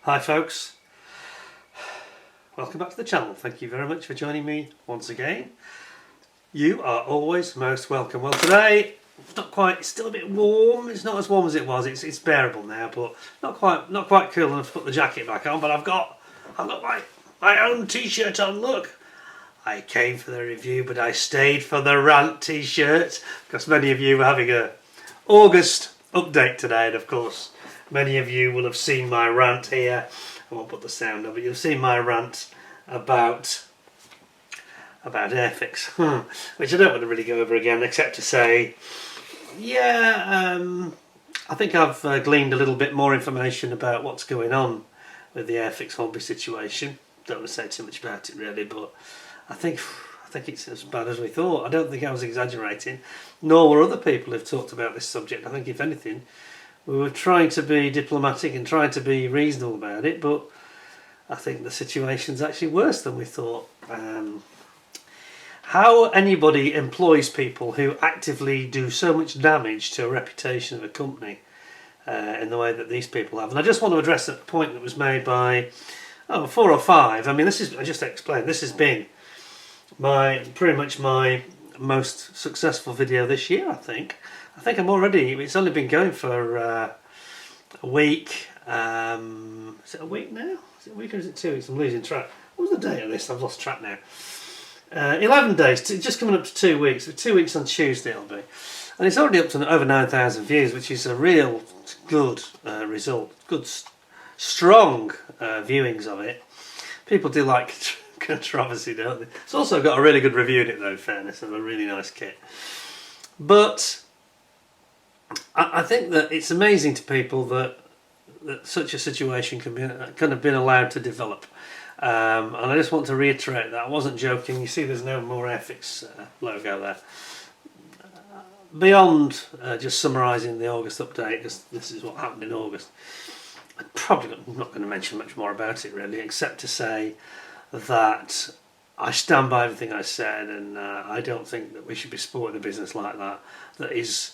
Hi folks, welcome back to the channel. Thank you very much for joining me once again. You are always most welcome. Well, today it's not quite, it's still a bit warm. It's not as warm as it was. It's bearable now, but not quite cool enough to put the jacket back on. But I've got my own t-shirt on. Look, I came for the review, but I stayed for the rant t-shirt because many of you were having a August update today, and of course many of you will have seen my rant here. I won't put the sound on, but you'll see my rant about Airfix, which I don't want to really go over again, except to say, yeah, I think I've gleaned a little bit more information about what's going on with the Airfix hobby situation. Don't want to say too much about it really, but I think it's as bad as we thought. I don't think I was exaggerating, nor were other people who've talked about this subject. I think if anything, we were trying to be diplomatic and trying to be reasonable about it, but I think the situation's actually worse than we thought. How anybody employs people who actively do so much damage to a reputation of a company in the way that these people have. And I just want to address a point that was made by 4 or 5. I mean, I just explained, this has been pretty much my most successful video this year, I think. It's only been going for a week. Is it a week now? Is it a week or is it 2 weeks? I'm losing track. What was the date of this? I've lost track now. 11 days, just coming up to 2 weeks. 2 weeks on Tuesday it'll be. And it's already up to over 9,000 views, which is a real good result. Good, strong viewings of it. People do like controversy, don't they? It's also got a really good review in it though, in fairness, and a really nice kit. But I think that it's amazing to people that such a situation can have been allowed to develop. And I just want to reiterate that I wasn't joking. You see there's no more Airfix logo there. Beyond just summarising the August update, because this is what happened in August, I'm probably not going to mention much more about it really, except to say that I stand by everything I said, and I don't think that we should be supporting a business like that is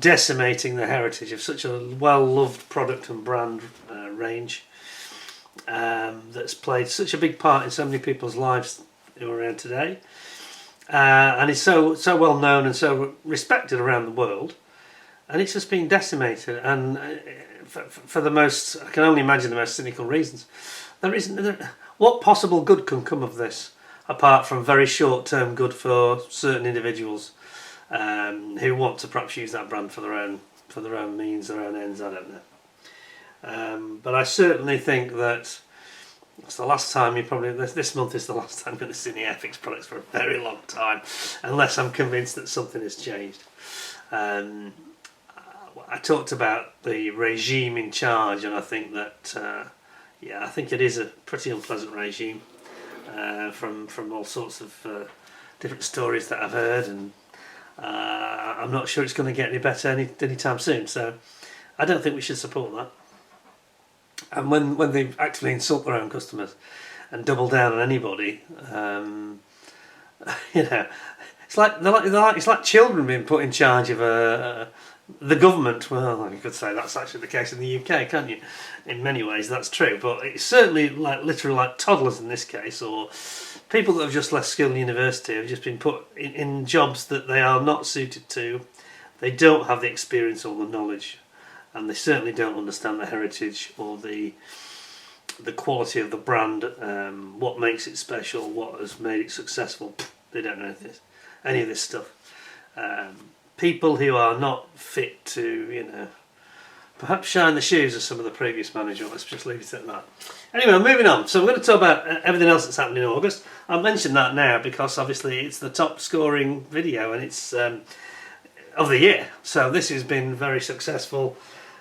decimating the heritage of such a well-loved product and brand range that's played such a big part in so many people's lives who are around today, and is so well known and so respected around the world, and it's just been decimated. And for the most, I can only imagine the most cynical reasons. What possible good can come of this apart from very short-term good for certain individuals who want to perhaps use that brand for their own means, their own ends? I don't know. But I certainly think that it's the last time this month is the last time I'm going to see the Airfix products for a very long time, unless I'm convinced that something has changed. I talked about the regime in charge, and I think that I think it is a pretty unpleasant regime from all sorts of different stories that I've heard, and I'm not sure it's going to get any better anytime soon. So I don't think we should support that. And when they actually insult their own customers and double down on anybody, it's like children being put in charge of the government. Well, you could say that's actually the case in the UK, can't you? In many ways, that's true. But it's certainly literally like toddlers in this case, or people that have just left school and university have just been put in jobs that they are not suited to. They don't have the experience or the knowledge, and they certainly don't understand the heritage or the quality of the brand, what makes it special, what has made it successful. They don't know any of this stuff. People who are not fit to, perhaps shine the shoes of some of the previous managers. Let's just leave it at that. Anyway, I'm moving on. So we're going to talk about everything else that's happened in August. I'll mention that now because obviously it's the top scoring video, and it's of the year. So this has been very successful,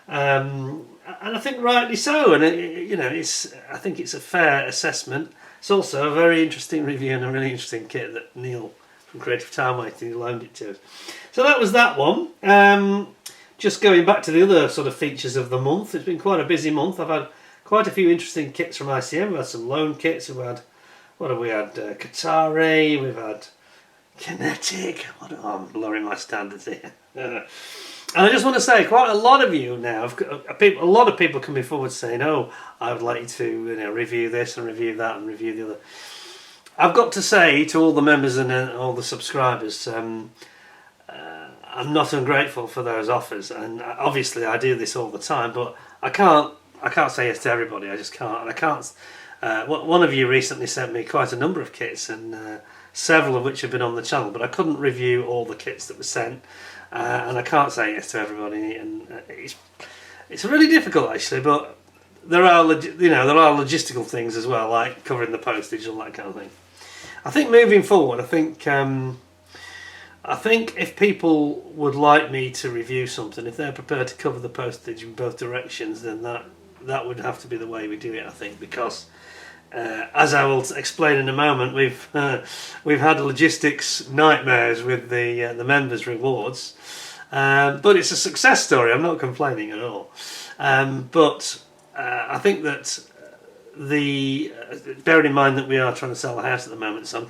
and I think rightly so. And I think it's a fair assessment. It's also a very interesting review and a really interesting kit that Neil from Creative Time Waiting loaned it to us. So that was that one. Just going back to the other sort of features of the month, it's been quite a busy month. I've had quite a few interesting kits from ICM. We've had some loan kits. We've had, Qatari, we've had Kinetic. I'm lowering my standards here. And I just want to say, quite a lot of you now, a lot of people coming forward saying, "Oh, I would like you to, review this and review that and review the other." I've got to say to all the members and all the subscribers, I'm not ungrateful for those offers, and obviously I do this all the time, but I can't say yes to everybody. I just can't, and I can't. One of you recently sent me quite a number of kits, and several of which have been on the channel, but I couldn't review all the kits that were sent. And I can't say yes to everybody, and it's really difficult actually. But there are logistical things as well, like covering the postage and all that kind of thing. I think moving forward, I think if people would like me to review something, if they're prepared to cover the postage in both directions, then that would have to be the way we do it. I think because. As I will explain in a moment, we've had logistics nightmares with the members' rewards, but it's a success story. I'm not complaining at all. But I think that bearing in mind that we are trying to sell a house at the moment, so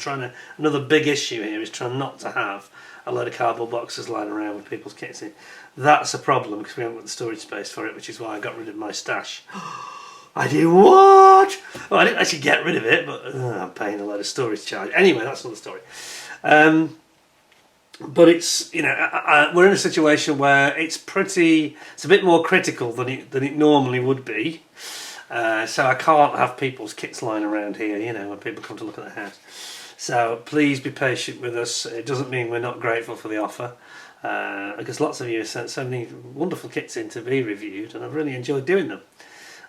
another big issue here is trying not to have a load of cardboard boxes lying around with people's kits in. That's a problem because we haven't got the storage space for it, which is why I got rid of my stash. I did what? Well, I didn't actually get rid of it, but I'm paying a load of storage charge. Anyway, that's another story. But it's we're in a situation where it's a bit more critical than it normally would be. So I can't have people's kits lying around here, when people come to look at the house. So please be patient with us. It doesn't mean we're not grateful for the offer. Because lots of you have sent so many wonderful kits in to be reviewed, and I've really enjoyed doing them.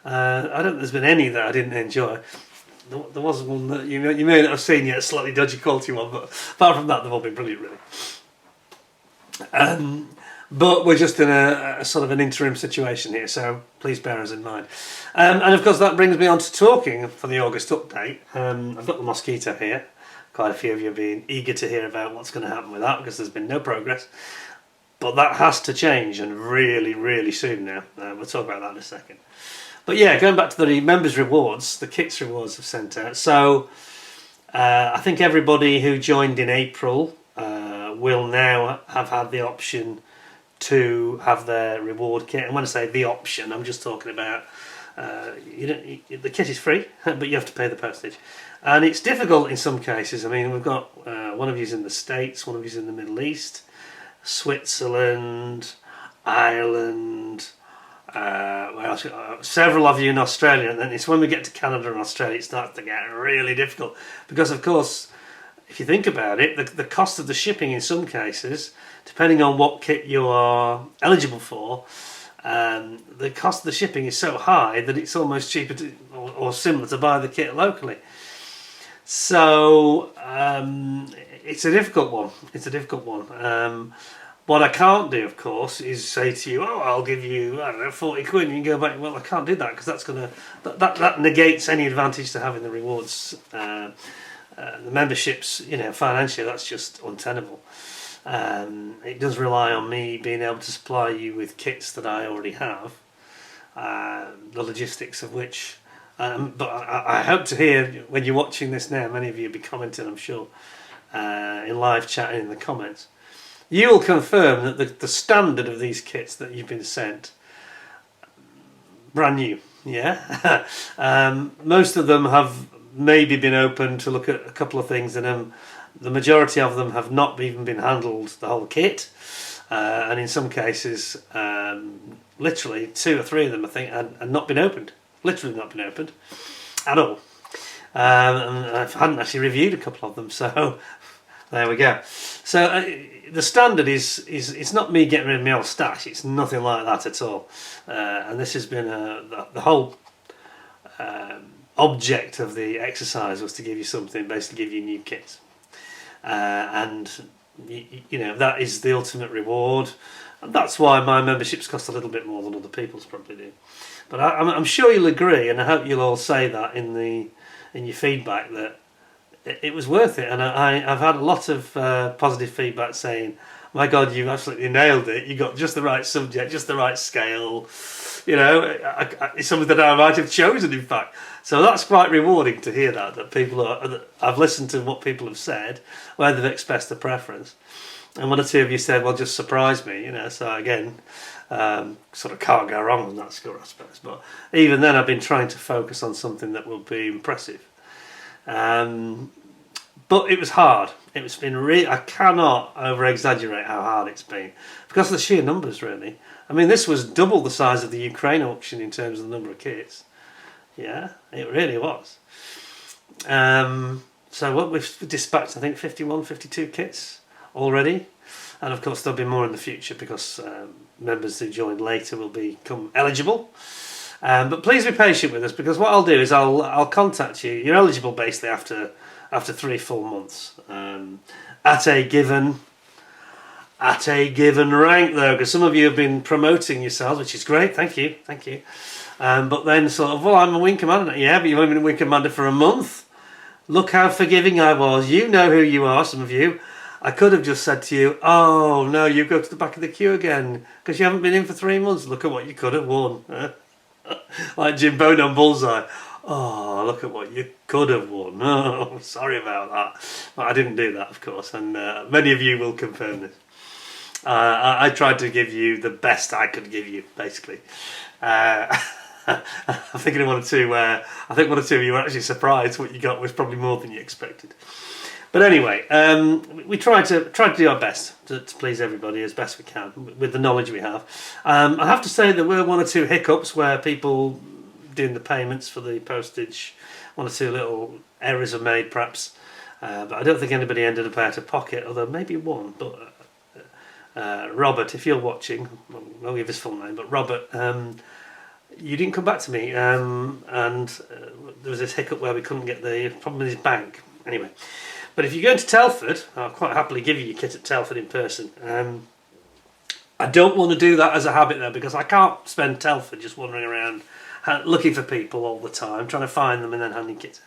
I don't think there's been any that I didn't enjoy. There was one that you may not have seen yet, a slightly dodgy quality one, but apart from that, they've all been brilliant, really. But we're just in a sort of an interim situation here, so please bear us in mind. And of course, that brings me on to talking for the August update. I've got the mosquito here. Quite a few of you have been eager to hear about what's going to happen with that because there's been no progress. But that has to change, and really, really soon now. We'll talk about that in a second. But yeah, going back to the members' rewards, the kits rewards have sent out. So I think everybody who joined in April will now have had the option to have their reward kit. And when I say the option, I'm just talking about the kit is free, but you have to pay the postage. And it's difficult in some cases. I mean, we've got one of you's in the States, one of you's in the Middle East, Switzerland, Ireland. Several of you in Australia, and then it's when we get to Canada and Australia it starts to get really difficult because, of course, if you think about it, the cost of the shipping in some cases, depending on what kit you are eligible for, the cost of the shipping is so high that it's almost cheaper or similar to buy the kit locally. So it's a difficult one. What I can't do, of course, is say to you, "Oh, I'll give you 40 quid," and you go back. Well, I can't do that because that's that negates any advantage to having the rewards, the memberships. Financially, that's just untenable. It does rely on me being able to supply you with kits that I already have, the logistics of which. But I hope to hear when you're watching this now. Many of you will be commenting, I'm sure, in live chat and in the comments. You will confirm that the standard of these kits that you've been sent, brand new, yeah? Most of them have maybe been open to look at a couple of things in them. The majority of them have not even been handled, the whole kit. And in some cases, literally 2 or 3 of them, I think, had not been opened. Literally not been opened at all. And I hadn't actually reviewed a couple of them, so there we go. So the standard is it's not me getting rid of my old stash. It's nothing like that at all. And this has been the whole object of the exercise was to give you something, basically give you new kits. And that is the ultimate reward. And that's why my memberships cost a little bit more than other people's probably do. But I'm sure you'll agree, and I hope you'll all say that in your feedback that it was worth it. And I've had a lot of positive feedback saying, "My God, you absolutely nailed it. You got just the right subject, just the right scale, it's something that I might have chosen, in fact. So that's quite rewarding to hear that people that I've listened to what people have said, where they've expressed a preference. And one or two of you said, well, just surprise me, so again, sort of can't go wrong on that score, I suppose. But even then, I've been trying to focus on something that will be impressive. But it was hard. It's been I cannot over-exaggerate how hard it's been, because of the sheer numbers, really. I mean, this was double the size of the Ukraine auction in terms of the number of kits. Yeah, it really was. So what we've dispatched, I think 51, 52 kits already. And of course there'll be more in the future, because members who joined later will become eligible. But please be patient with us, because what I'll do is I'll contact you. You're eligible basically after 3 full months, at a given rank, though, because some of you have been promoting yourselves, which is great. Thank you. But then sort of, well, I'm a wing commander. Yeah, but you've only been a wing commander for a month. Look how forgiving I was. You know who you are, some of you. I could have just said to you, oh no, you go to the back of the queue again because you haven't been in for 3 months. Look at what you could have won. Like Jim Bone on Bullseye. Oh, look at what you could have won. Oh, sorry about that. But I didn't do that, of course, and many of you will confirm this. I tried to give you the best I could give you, basically. I'm thinking of one or two where I think one or two of you were actually surprised. What you got was probably more than you expected. But anyway, we try to do our best to please everybody as best we can with the knowledge we have. I have to say there were one or two hiccups where people doing the payments for the postage, one or two little errors are made perhaps, but I don't think anybody ended up out of pocket, although maybe one. But Robert, if you're watching, I won't give his full name, but Robert, you didn't come back to me, and there was this hiccup where we couldn't get the problem with his bank. Anyway, but if you're going to Telford, I'll quite happily give you your kit at Telford in person. I don't want to do that as a habit though, because I can't spend Telford just wandering around looking for people all the time, trying to find them and then handing kits.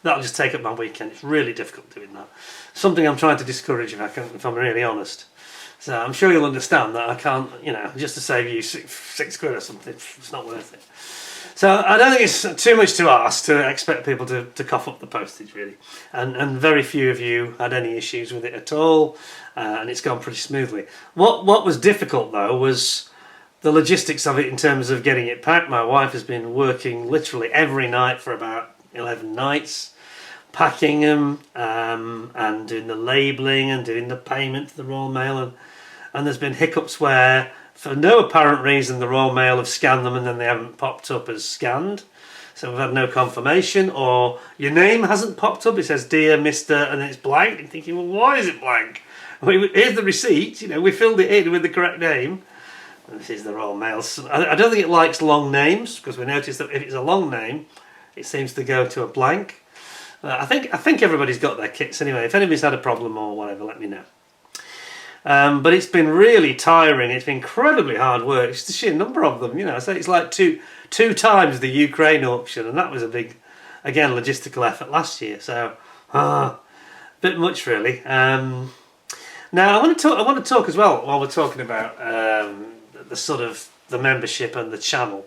That'll just take up my weekend. It's really difficult doing that. Something I'm trying to discourage, if I'm really honest. So I'm sure you'll understand that I can't, just to save you six quid or something, it's not worth it. So I don't think it's too much to ask to expect people to cough up the postage, really. And very few of you had any issues with it at all, and it's gone pretty smoothly. What was difficult, though, was the logistics of it in terms of getting it packed. My wife has been working literally every night for about 11 nights, packing them and doing the labelling and doing the payment to the Royal Mail. And there's been hiccups where, for no apparent reason, the Royal Mail have scanned them and then they haven't popped up as scanned. So we've had no confirmation, or your name hasn't popped up. It says Dear Mr. and it's blank. I'm thinking, well, why is it blank? Here's the receipt. We filled it in with the correct name. And this is the Royal Mail. I don't think it likes long names, because we noticed that if it's a long name, it seems to go to a blank. I think everybody's got their kits anyway. If anybody's had a problem or whatever, let me know. But it's been really tiring. It's been incredibly hard work. It's the sheer number of them. So it's like two times the Ukraine auction, and that was a big, again, logistical effort last year. So a bit much, really. Now I want to talk as well, while we're talking about the sort of the membership and the channel.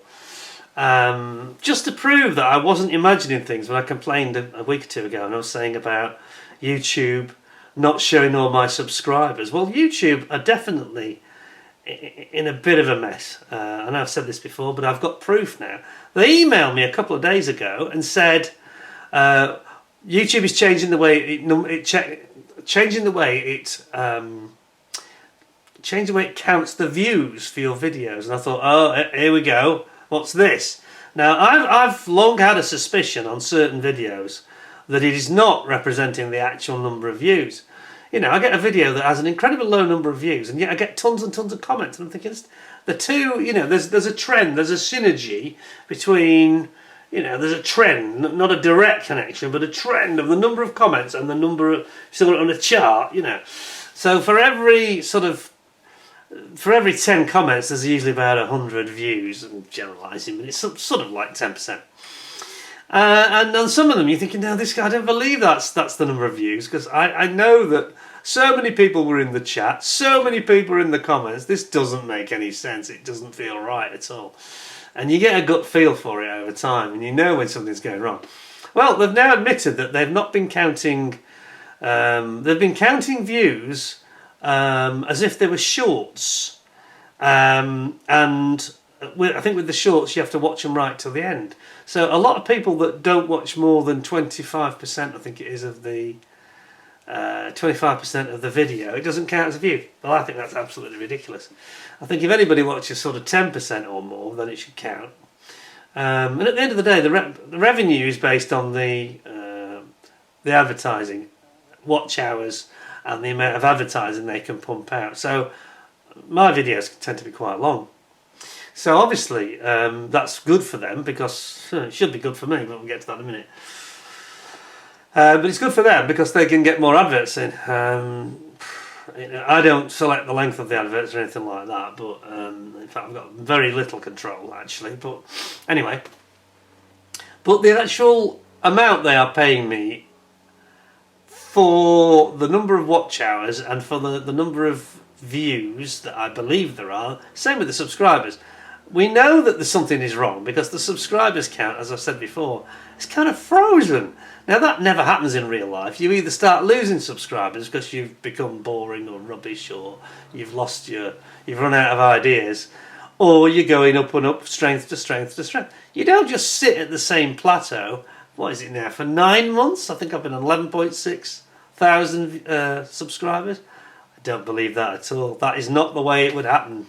Just to prove that I wasn't imagining things when I complained a week or two ago, and I was saying about YouTube not showing all my subscribers. Well, YouTube are definitely in a bit of a mess. I know I've said this before, but I've got proof now. They emailed me a couple of days ago and said YouTube is changing the way it counts the views for your videos. And I thought, oh, here we go. What's this? Now, I've long had a suspicion on certain videos that it is not representing the actual number of views. I get a video that has an incredibly low number of views, and yet I get tons and tons of comments, and I'm thinking, the two, there's a trend, there's a synergy between, there's a trend, not a direct connection, but a trend of the number of comments and the number of, sort of on a chart, So for every 10 comments, there's usually about 100 views. I'm generalising, but it's sort of like 10%. And on some of them, you're thinking, no, this guy, I don't believe that's the number of views, because I know that so many people were in the chat, so many people were in the comments. This doesn't make any sense. It doesn't feel right at all. and you get a gut feel for it over time, and you know when something's going wrong. Well, they've now admitted that they've not been counting. They've been counting views as if they were shorts, and I think with the shorts you have to watch them right till the end. So a lot of people that don't watch more than 25%, I think it is, of the 25% of the video, it doesn't count as a view. Well, I think that's absolutely ridiculous. I think if anybody watches sort of 10% or more, then it should count. And at the end of the day, the revenue is based on the advertising, watch hours, and the amount of advertising they can pump out. So my videos tend to be quite long. So obviously that's good for them, because it should be good for me, but we'll get to that in a minute. But it's good for them because they can get more adverts in. I don't select the length of the adverts or anything like that, but in fact I've got very little control actually. But anyway, but the actual amount they are paying me for the number of watch hours and for the number of views that I believe there are, same with the subscribers. We know that something is wrong because the subscribers count, as I've said before, it's kind of frozen. Now that never happens in real life. You either start losing subscribers because you've become boring or rubbish, or you've run out of ideas, or you're going up and up, strength to strength to strength. You don't just sit at the same plateau. What is it now, for 9 months? I think I've been on 11.6 thousand subscribers. I don't believe that at all. That is not the way it would happen.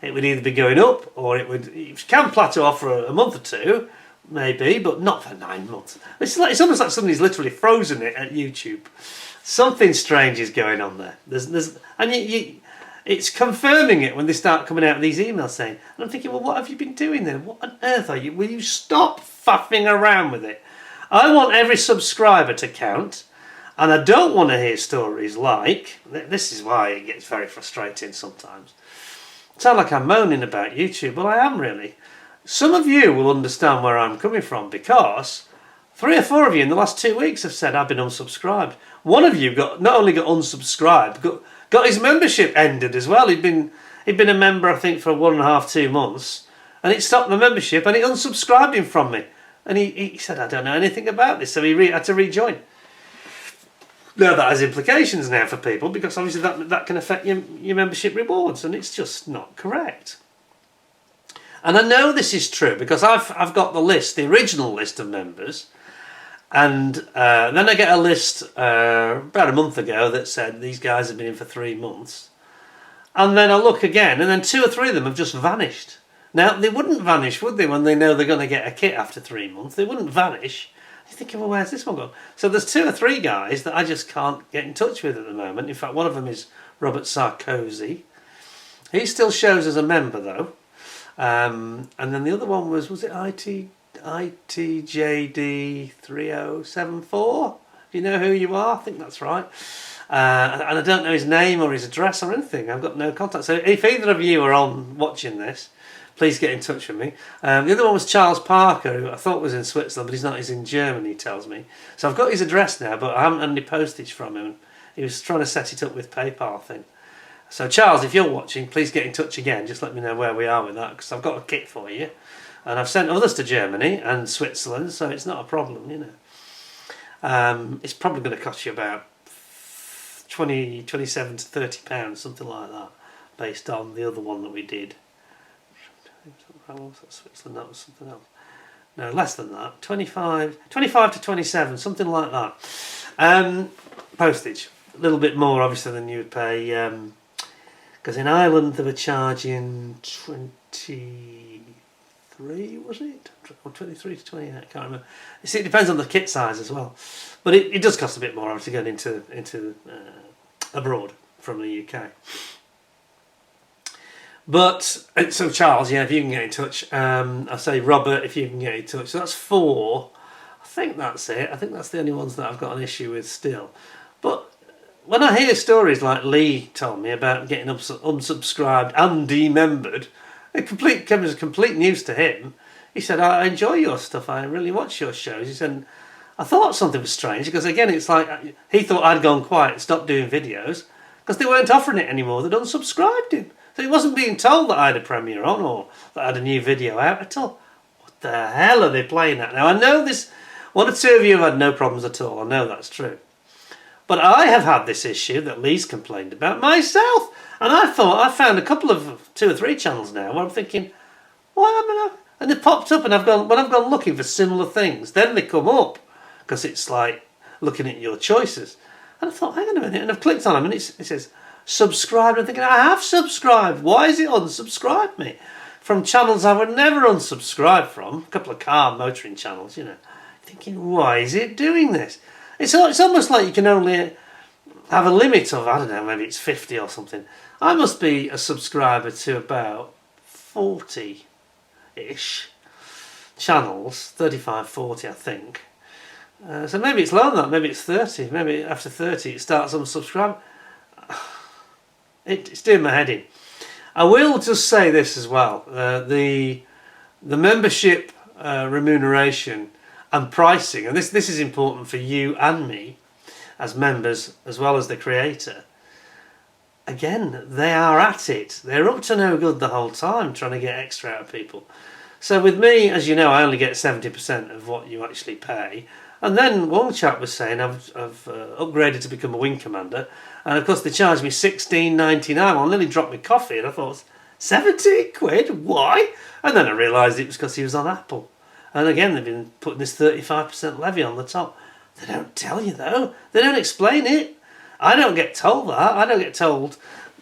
It would either be going up, or it can plateau off for a month or two, maybe, but not for 9 months. It's almost like somebody's literally frozen it at YouTube. Something strange is going on there. It's confirming it when they start coming out with these emails saying, and I'm thinking, well, what have you been doing then? What on earth are you? Will you stop faffing around with it? I want every subscriber to count, and I don't want to hear stories like, this is why it gets very frustrating sometimes. It sounds like I'm moaning about YouTube. Well, I am really. Some of you will understand where I'm coming from, because 3 or 4 of you in the last 2 weeks have said I've been unsubscribed. One of you not only got unsubscribed, got his membership ended as well. He'd been a member, I think, for 1.5 to 2 months, and it stopped the membership and it unsubscribed him from me. And he said, I don't know anything about this, so he had to rejoin. Now that has implications now for people, because obviously that can affect your membership rewards, and it's just not correct. And I know this is true because I've got the original list of members, and then I get a list about a month ago that said these guys have been in for 3 months, and then I look again, and then 2 or 3 of them have just vanished. Now they wouldn't vanish, would they, when they know they're going to get a kit after 3 months? They wouldn't vanish. You're thinking, well, where's this one gone? So there's 2 or 3 guys that I just can't get in touch with at the moment. In fact, one of them is Robert Sarkozy. He still shows as a member though. And then the other one was it ITJD3074? Do you know who you are? I think that's right. And I don't know his name or his address or anything. I've got no contact. So if either of you are on watching this, please get in touch with me. The other one was Charles Parker, who I thought was in Switzerland, but he's not. He's in Germany, he tells me. So I've got his address now, but I haven't had any postage from him. He was trying to set it up with PayPal, I think. So Charles, if you're watching, please get in touch again. Just let me know where we are with that, because I've got a kit for you. And I've sent others to Germany and Switzerland, so it's not a problem, you know. It's probably going to cost you about 27 to £30, something like that, based on the other one that we did. How was that? Switzerland? That was something else. No, less than that. 25 to 27, something like that. Postage, a little bit more obviously than you would pay, because in Ireland they were charging 23, was it? Or 23 to 28, I can't remember. You see, it depends on the kit size as well, but it does cost a bit more obviously going into abroad from the UK. But so Charles, yeah, if you can get in touch, I say Robert, if you can get in touch. So that's 4. I think that's it. I think that's the only ones that I've got an issue with still. But when I hear stories like Lee told me about getting unsubscribed and demembered, it comes as complete news to him. He said, I enjoy your stuff. I really watch your shows. He said, I thought something was strange because again, it's like he thought I'd gone quiet and stopped doing videos because they weren't offering it anymore. They'd unsubscribed him. So it wasn't being told that I had a premiere on or that I had a new video out at all. What the hell are they playing at? Now I know this, one or two of you have had no problems at all. I know that's true. But I have had this issue that Lee's complained about myself. And I found a couple of 2 or 3 channels now where I'm thinking, why am I? And they popped up, and when I've gone looking for similar things, then they come up because it's like looking at your choices. And I thought, hang on a minute, and I've clicked on them, and it says subscribe. And I'm thinking, I have subscribed. Why is it unsubscribed me from channels I would never unsubscribe from? A couple of car motoring channels, you know. Thinking, why is it doing this? It's almost like you can only have a limit of, I don't know, maybe it's 50 or something. I must be a subscriber to about 40-ish channels, 35, 40 I think. So maybe it's lower than that, maybe it's 30, maybe after 30 it starts unsubscribing. It's doing my head in. I will just say this as well, the membership remuneration and pricing, and this is important for you and me as members as well as the creator. Again, they are at it. They're up to no good the whole time trying to get extra out of people. So with me, as you know, I only get 70% of what you actually pay. And then one chap was saying I've upgraded to become a wing commander, and of course they charged me $16.99. I nearly dropped my coffee, and I thought, 70 quid? Why? And then I realised it was because he was on Apple. And again, they've been putting this 35% levy on the top. They don't tell you though. They don't explain it. I don't get told that. I don't get told.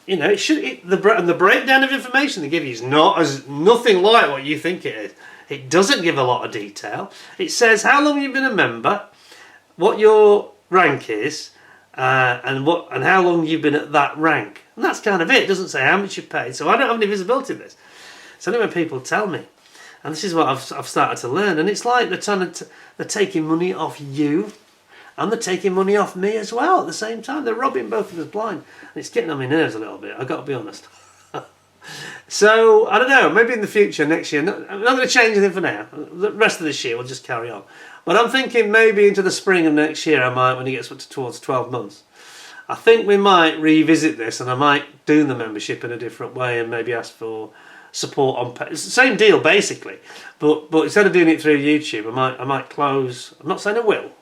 You know, the breakdown of information they give you is nothing like what you think it is. It doesn't give a lot of detail. It says how long you've been a member, what your rank is, and how long you've been at that rank. And that's kind of it. It doesn't say how much you paid. So I don't have any visibility of this. It's only when people tell me. And this is what I've started to learn. And it's like they're taking money off you, and they're taking money off me as well at the same time. They're robbing both of us blind. And it's getting on my nerves a little bit, I've got to be honest. So, I don't know, maybe in the future, next year, I'm not going to change anything for now. The rest of this year, we'll just carry on. But I'm thinking maybe into the spring of next year, I might, when it gets towards 12 months, I think we might revisit this, and I might do the membership in a different way and maybe ask for support on it's the same deal basically, but instead of doing it through YouTube, I might close. I'm not saying I will,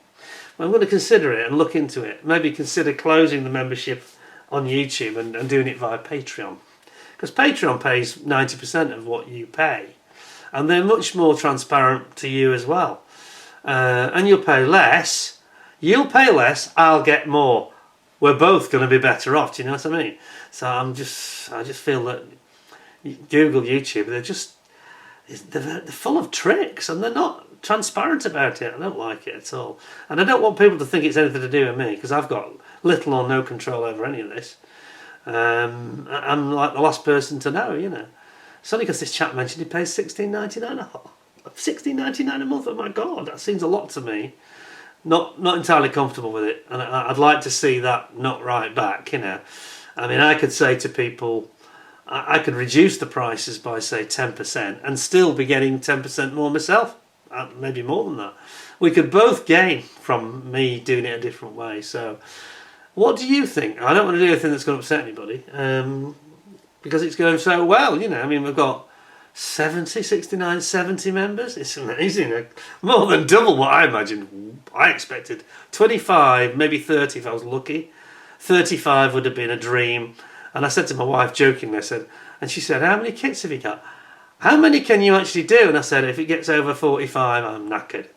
but I'm going to consider it and look into it. Maybe consider closing the membership on YouTube and doing it via Patreon, because Patreon pays 90% of what you pay, and they're much more transparent to you as well. And you'll pay less. I'll get more. We're both going to be better off. Do you know what I mean? So I just feel that Google, YouTube, they're full of tricks, and they're not transparent about it. I don't like it at all, and I don't want people to think it's anything to do with me, because I've got little or no control over any of this. I'm like the last person to know, you know. It's only because this chap mentioned he pays $16.99. $16.99 a month. Oh my God, that seems a lot to me. Not entirely comfortable with it, and I'd like to see that not right back. You know, I mean, I could say to people, I could reduce the prices by say 10% and still be getting 10% more myself, maybe more than that. We could both gain from me doing it a different way. So what do you think? I don't want to do anything that's going to upset anybody, because it's going so well, you know. I mean, we've got 70 members. It's amazing. More than double what I imagined. I expected 25, maybe 30 if I was lucky. 35 would have been a dream. And I said to my wife jokingly, and she said, how many kits have you got? How many can you actually do? And I said, if it gets over 45, I'm knackered.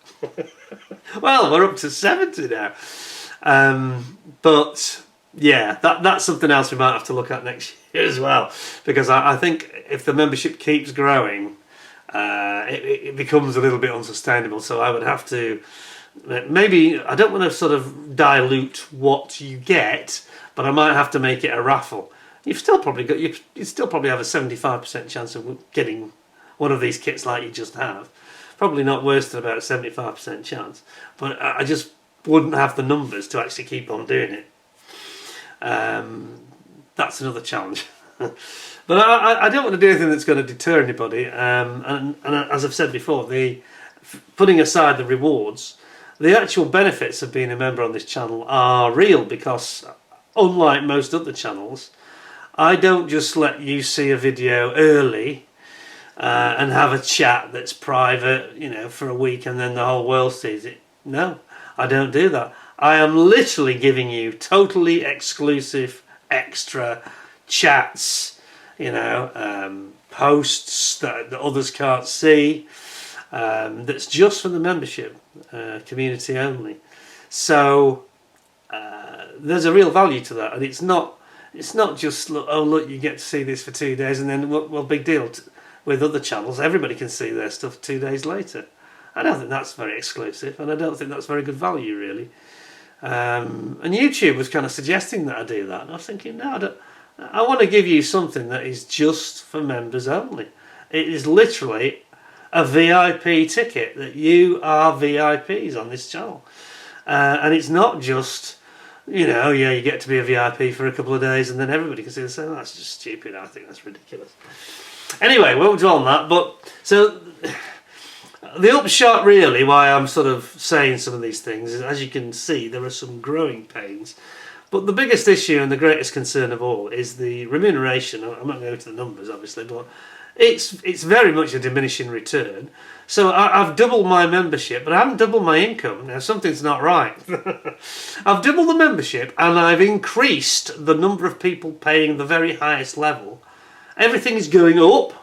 Well, we're up to 70 now. But yeah, that's something else we might have to look at next year as well. Because I think if the membership keeps growing, it becomes a little bit unsustainable. So I would have to, maybe, I don't want to sort of dilute what you get, but I might have to make it a raffle. You still probably have a 75% chance of getting one of these kits like you just have. Probably not worse than about a 75% chance. But I just wouldn't have the numbers to actually keep on doing it. That's another challenge. But I don't want to do anything that's going to deter anybody. And as I've said before, putting aside the rewards, the actual benefits of being a member on this channel are real, because unlike most other channels, I don't just let you see a video early and have a chat that's private, you know, for a week and then the whole world sees it. No, I don't do that. I am literally giving you totally exclusive, extra chats, you know, posts that others can't see. That's just for the membership community only. So there's a real value to that, and it's not just look, you get to see this for 2 days and then well big deal. With other channels, everybody can see their stuff 2 days later. I don't think that's very exclusive, and I don't think that's very good value really. And YouTube was kind of suggesting that I do that, and I was thinking, no, I want to give you something that is just for members only. It is literally a VIP ticket, that you are VIPs on this channel. And it's not just, you know, yeah, you get to be a VIP for a couple of days and then everybody can see the same. Oh, that's just stupid. I think that's ridiculous. Anyway, we won't dwell on that. But so the upshot, really, why I'm sort of saying some of these things is, as you can see, there are some growing pains. But the biggest issue and the greatest concern of all is the remuneration. I'm not going to go to the numbers, obviously, but it's very much a diminishing return. So I've doubled my membership, but I haven't doubled my income. Now, something's not right. I've doubled the membership, and I've increased the number of people paying the very highest level. Everything is going up,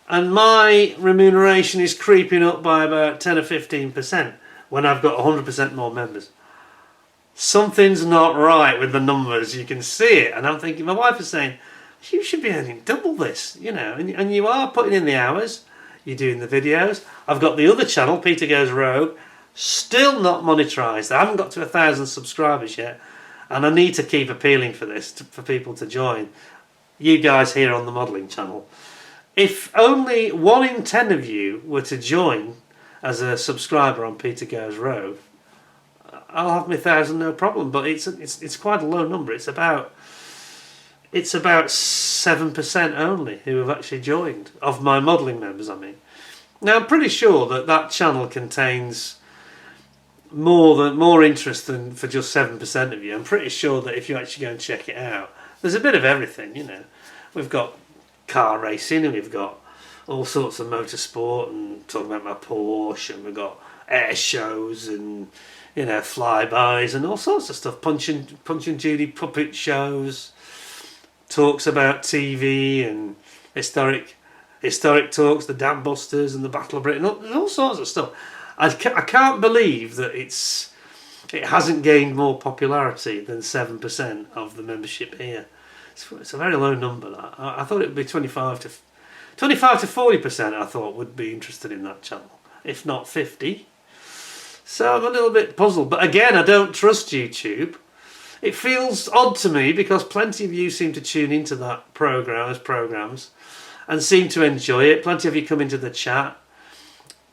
and my remuneration is creeping up by about 10 or 15% when I've got 100% more members. Something's not right with the numbers. You can see it, and I'm thinking, my wife is saying, you should be earning double this, you know, and you are putting in the hours, you're doing the videos. I've got the other channel, Peter Goes Rogue, still not monetized. I haven't got to 1,000 subscribers yet, and I need to keep appealing for this, for people to join. You guys here on the modelling channel, if only 1 in 10 of you were to join as a subscriber on Peter Goes Rogue, I'll have my 1,000 no problem. But it's quite a low number. It's about 7% only who have actually joined, of my modelling members, I mean. Now, I'm pretty sure that channel contains more interest than for just 7% of you. I'm pretty sure that if you actually go and check it out, there's a bit of everything, you know. We've got car racing, and we've got all sorts of motorsport, and talking about my Porsche, and we've got air shows, and, you know, flybys, and all sorts of stuff. Punch and Judy puppet shows, talks about TV, and historic talks, the Dam Busters, and the Battle of Britain, all sorts of stuff. I can't believe that it hasn't gained more popularity than 7% of the membership here. It's a very low number. That I thought it would be 25 to 40%. I thought would be interested in that channel, if not 50. So I'm a little bit puzzled. But again, I don't trust YouTube. It feels odd to me because plenty of you seem to tune into that programs and seem to enjoy it. Plenty of you come into the chat.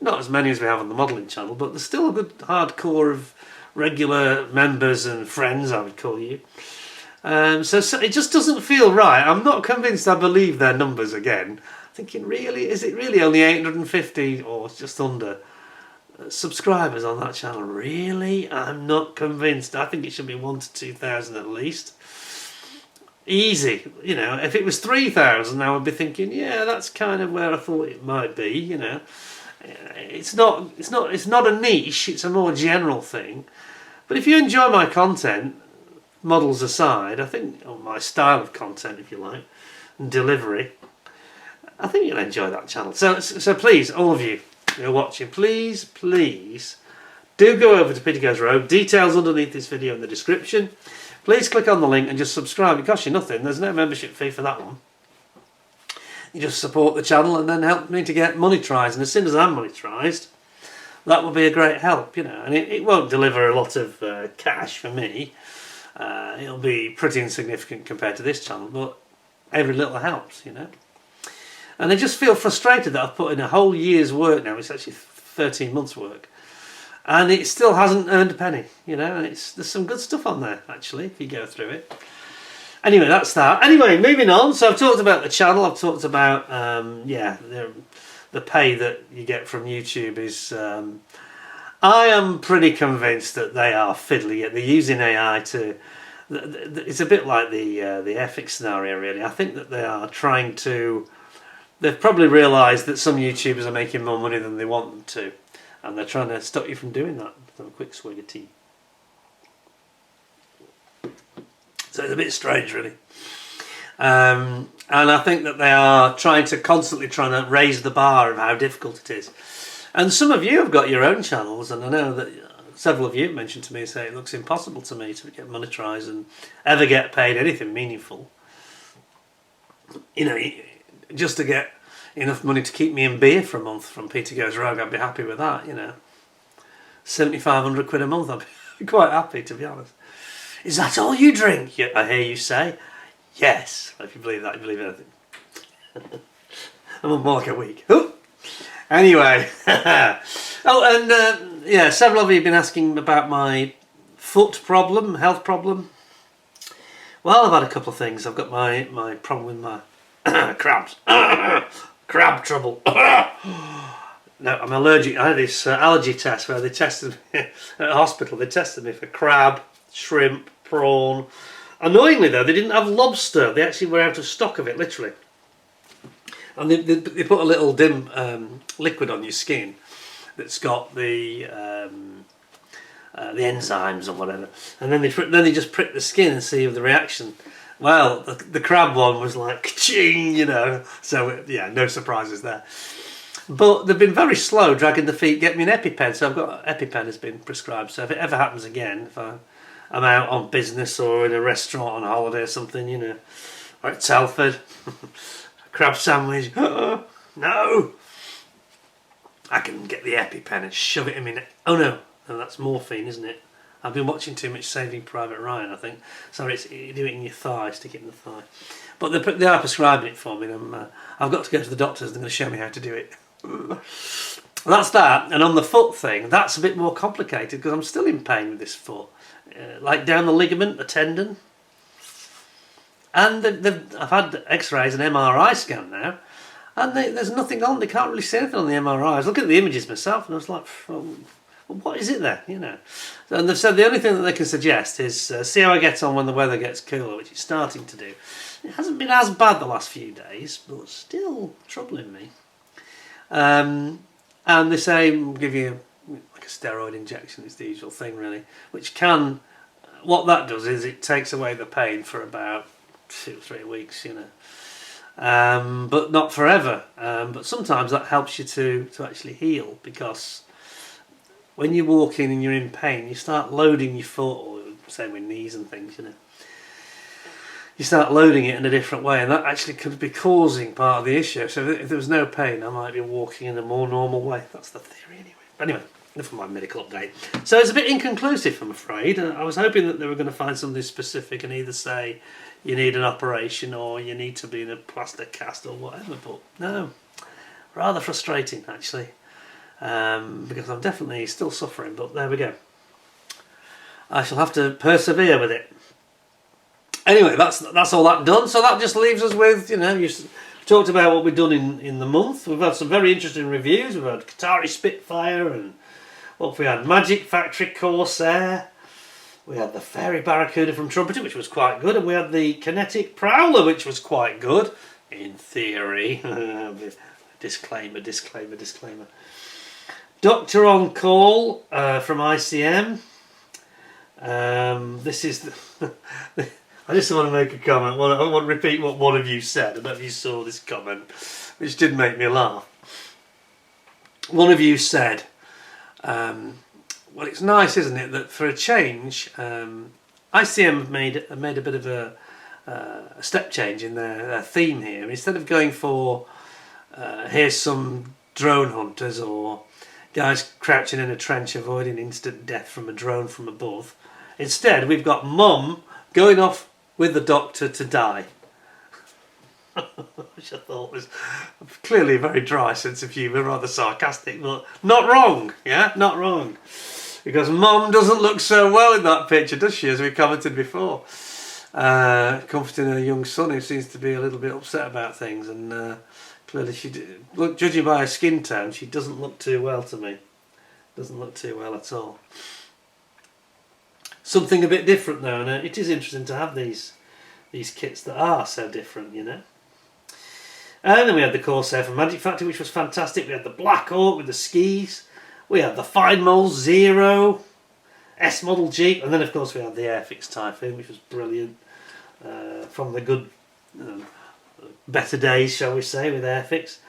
Not as many as we have on the modelling channel, but there's still a good hardcore of regular members and friends, I would call you. So it just doesn't feel right. I'm not convinced I believe their numbers again. Thinking, really, is it really only 850 or just under subscribers on that channel? Really? I'm not convinced. I think it should be 1,000 to 2,000 at least. Easy, you know. If it was 3,000, I would be thinking, yeah, that's kind of where I thought it might be, you know. It's not a niche, it's a more general thing. But if you enjoy my content, models aside, I think, or my style of content, if you like, and delivery, I think you'll enjoy that channel. So please, all of you who are watching, please do go over to Peter Goes Rogue. Details underneath this video in the description. Please click on the link and just subscribe. It costs you nothing. There's no membership fee for that one. You just support the channel and then help me to get monetized. And as soon as I'm monetized, that will be a great help, you know. And it won't deliver a lot of cash for me. It'll be pretty insignificant compared to this channel, but every little helps, you know. And I just feel frustrated that I've put in a whole year's work now. It's actually 13 months' work, and it still hasn't earned a penny, you know. And there's some good stuff on there, actually, if you go through it. Anyway, that's that. Anyway, moving on. So I've talked about the channel. I've talked about the pay that you get from YouTube is. I am pretty convinced that they are fiddly. They're using AI to it's a bit like the ethics scenario, really. I think that they are trying to. They've probably realised that some YouTubers are making more money than they want them to, and they're trying to stop you from doing that. Have a quick swig of tea. So it's a bit strange, really. And I think that they are trying to raise the bar of how difficult it is. And some of you have got your own channels, and I know that several of you mentioned to me, say it looks impossible to me to get monetised and ever get paid anything meaningful. You know, just to get enough money to keep me in beer for a month from Peter Goes Rogue, I'd be happy with that, you know. 7,500 quid a month, I'd be quite happy, to be honest. Is that all you drink? I hear you say. Yes. If you believe that, you believe anything. I'm on more like a week. Ooh. Anyway. Yeah, several of you have been asking about my foot problem, health problem. Well, I've had a couple of things. I've got my problem with my crabs. Crab trouble. No, I'm allergic. I had this allergy test where they tested me at a hospital. They tested me for crab, shrimp, prawn. Annoyingly, though, they didn't have lobster. They actually were out of stock of it, literally. And they put a little dim liquid on your skin that's got the enzymes or whatever, and then they just prick the skin and see the reaction. Well, the crab one was like ka-ching, you know. So yeah, no surprises there. But they've been very slow dragging the feet, get me an EpiPen. So I've got EpiPen has been prescribed. So if it ever happens again, if I'm out on business or in a restaurant on holiday or something, you know, or at Telford, crab sandwich, no, I can get the EpiPen and shove it in me. Oh no, that's morphine, isn't it? I've been watching too much Saving Private Ryan, I think. So you do it in your thigh, stick it in the thigh. But they are prescribing it for me, and I've got to go to the doctors. They're going to show me how to do it. That's that. And on the foot thing, that's a bit more complicated because I'm still in pain with this foot, like down the ligament, the tendon. And I've had X-rays and MRI scan now, and there's nothing on. They can't really see anything on the MRI. I was looking at the images myself, and I was like, well, what is it there? You know. And they've said the only thing that they can suggest is see how I get on when the weather gets cooler, which it's starting to do. It hasn't been as bad the last few days, but still troubling me. And they say give you like a steroid injection. It's the usual thing, really. Which can, what that does is it takes away the pain for about 2 or 3 weeks, you know. But not forever. But sometimes that helps you to actually heal, because when you're walking and you're in pain, you start loading your foot, or same with knees and things, you know. You start loading it in a different way, and that actually could be causing part of the issue. So if there was no pain, I might be walking in a more normal way. That's the theory anyway. But anyway, enough of my medical update. So it's a bit inconclusive, I'm afraid. I was hoping that they were going to find something specific and either say you need an operation or you need to be in a plaster cast or whatever, but no. Rather frustrating, actually. Because I'm definitely still suffering, but there we go. I shall have to persevere with it. Anyway, that's all that done. So that just leaves us with, you know, you talked about what we've done in the month. We've had some very interesting reviews. We've had Qatari Spitfire, and what we had, Magic Factory Corsair. We had the Fairy Barracuda from Trumpeter, which was quite good, and we had the Kinetic Prowler, which was quite good in theory. Disclaimer. Doctor on Call from ICM. This is I just want to make a comment. I want to repeat what one of you said. I don't know if you saw this comment, which did make me laugh. One of you said, well, it's nice, isn't it, that for a change, ICM made a bit of a step change in their theme here. Instead of going for here's some drone hunters or guys crouching in a trench avoiding instant death from a drone from above, instead we've got Mum going off with the doctor to die. Which I thought was clearly a very dry sense of humour, rather sarcastic, but not wrong, yeah? Not wrong. Because Mum doesn't look so well in that picture, does she, as we commented before? Comforting her young son, who seems to be a little bit upset about things, and clearly judging by her skin tone, she doesn't look too well to me. Doesn't look too well at all. something a bit different though, and it is interesting to have these kits that are so different, you know. And then we had the Corsair from Magic Factory, which was fantastic. We had the Black Hawk with the skis. We had the Fine Mold Zero, S model Jeep, and then of course we had the Airfix Typhoon, which was brilliant. From the good, better days, shall we say, with Airfix.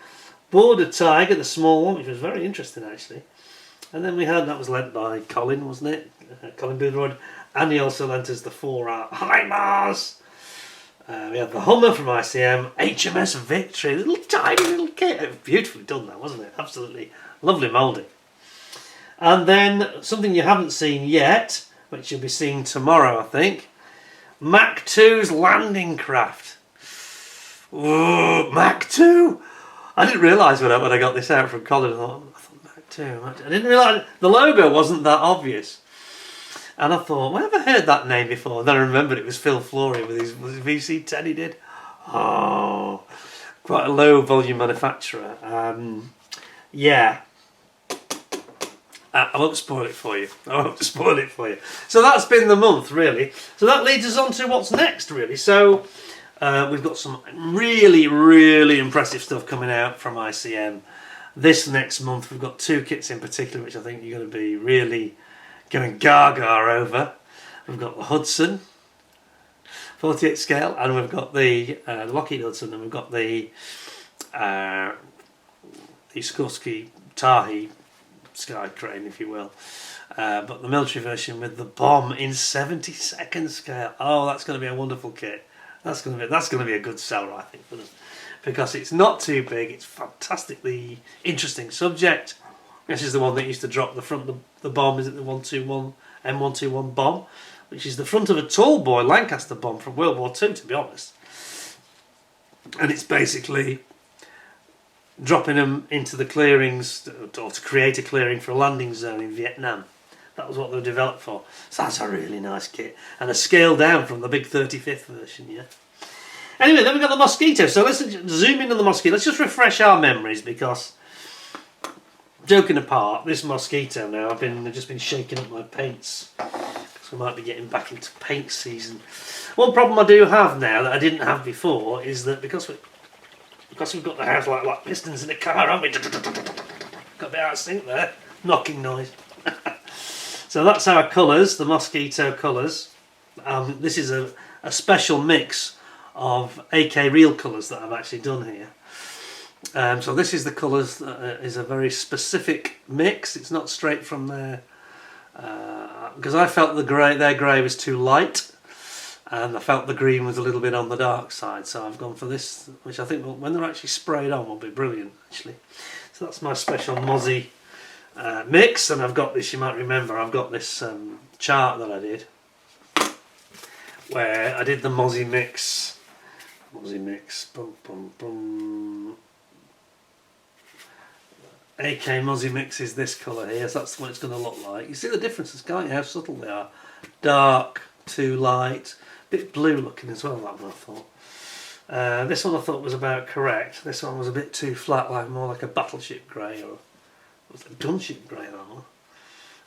Border Tiger, the small one, which was very interesting actually. And then we had, that was lent by Colin, wasn't it? Colin Boothroyd. And he also lent us the 4-hour HIMARS. We had the Hummer from ICM, HMS Victory, little tiny little kit. It was beautifully done that, wasn't it? Absolutely lovely moulding. And then something you haven't seen yet, which you'll be seeing tomorrow, I think. Mach 2's landing craft. Ooh, Mach 2! I didn't realise when I got this out from Colin. I thought Mach 2. I didn't realise the logo wasn't that obvious. And I thought, well, have I heard that name before? And then I remembered it was Phil Flory with his VC10 he did. Oh, quite a low volume manufacturer. Yeah. I won't spoil it for you. So that's been the month, really. So that leads us on to what's next, really. So we've got some really, really impressive stuff coming out from ICM. This next month, we've got 2 kits in particular, which I think you're going to be really going gaga over. We've got the Hudson 48 scale, and we've got the Lockheed Hudson, and we've got the Sikorsky Tahi Sky Crane, if you will, but the military version with the bomb in 72nd scale. Oh, that's going to be a wonderful kit. That's going to be a good seller, I think, for them, because it's not too big. It's fantastically interesting subject. This is the one that used to drop the front of the bomb. Is it the M121 bomb, which is the front of a tall boy Lancaster bomb from World War II, to be honest. And it's basically dropping them into the clearings, or to create a clearing for a landing zone in Vietnam. That was what they were developed for. So that's a really nice kit, and a scale down from the big 35th version, yeah. Anyway, then we've got the Mosquito. So let's zoom in on the Mosquito. Let's just refresh our memories, because, joking apart, this Mosquito now, I've just been shaking up my paints, because we might be getting back into paint season. One problem I do have now that I didn't have before is that because we've got the house like pistons in a car, haven't we? Got a bit out of sync there. Knocking noise. So that's our colours, the Mosquito colours. This is a special mix of AK real colours that I've actually done here. So this is the colours, is a very specific mix. It's not straight from there, because I felt their grey was too light, and I felt the green was a little bit on the dark side. So I've gone for this, which I think when they're actually sprayed on will be brilliant, actually. So that's my special Mozzie mix, and I've got this. You might remember I've got this chart that I did, where I did the Mozzie mix. Boom, boom, boom. AK Mozzie mix is this colour here, so that's what it's going to look like. You see the differences, can't you? How subtle they are. Dark, too light, a bit blue looking as well, that one I thought. This one I thought was about correct. This one was a bit too flat, more like a battleship grey, or was it a gunship grey, that one.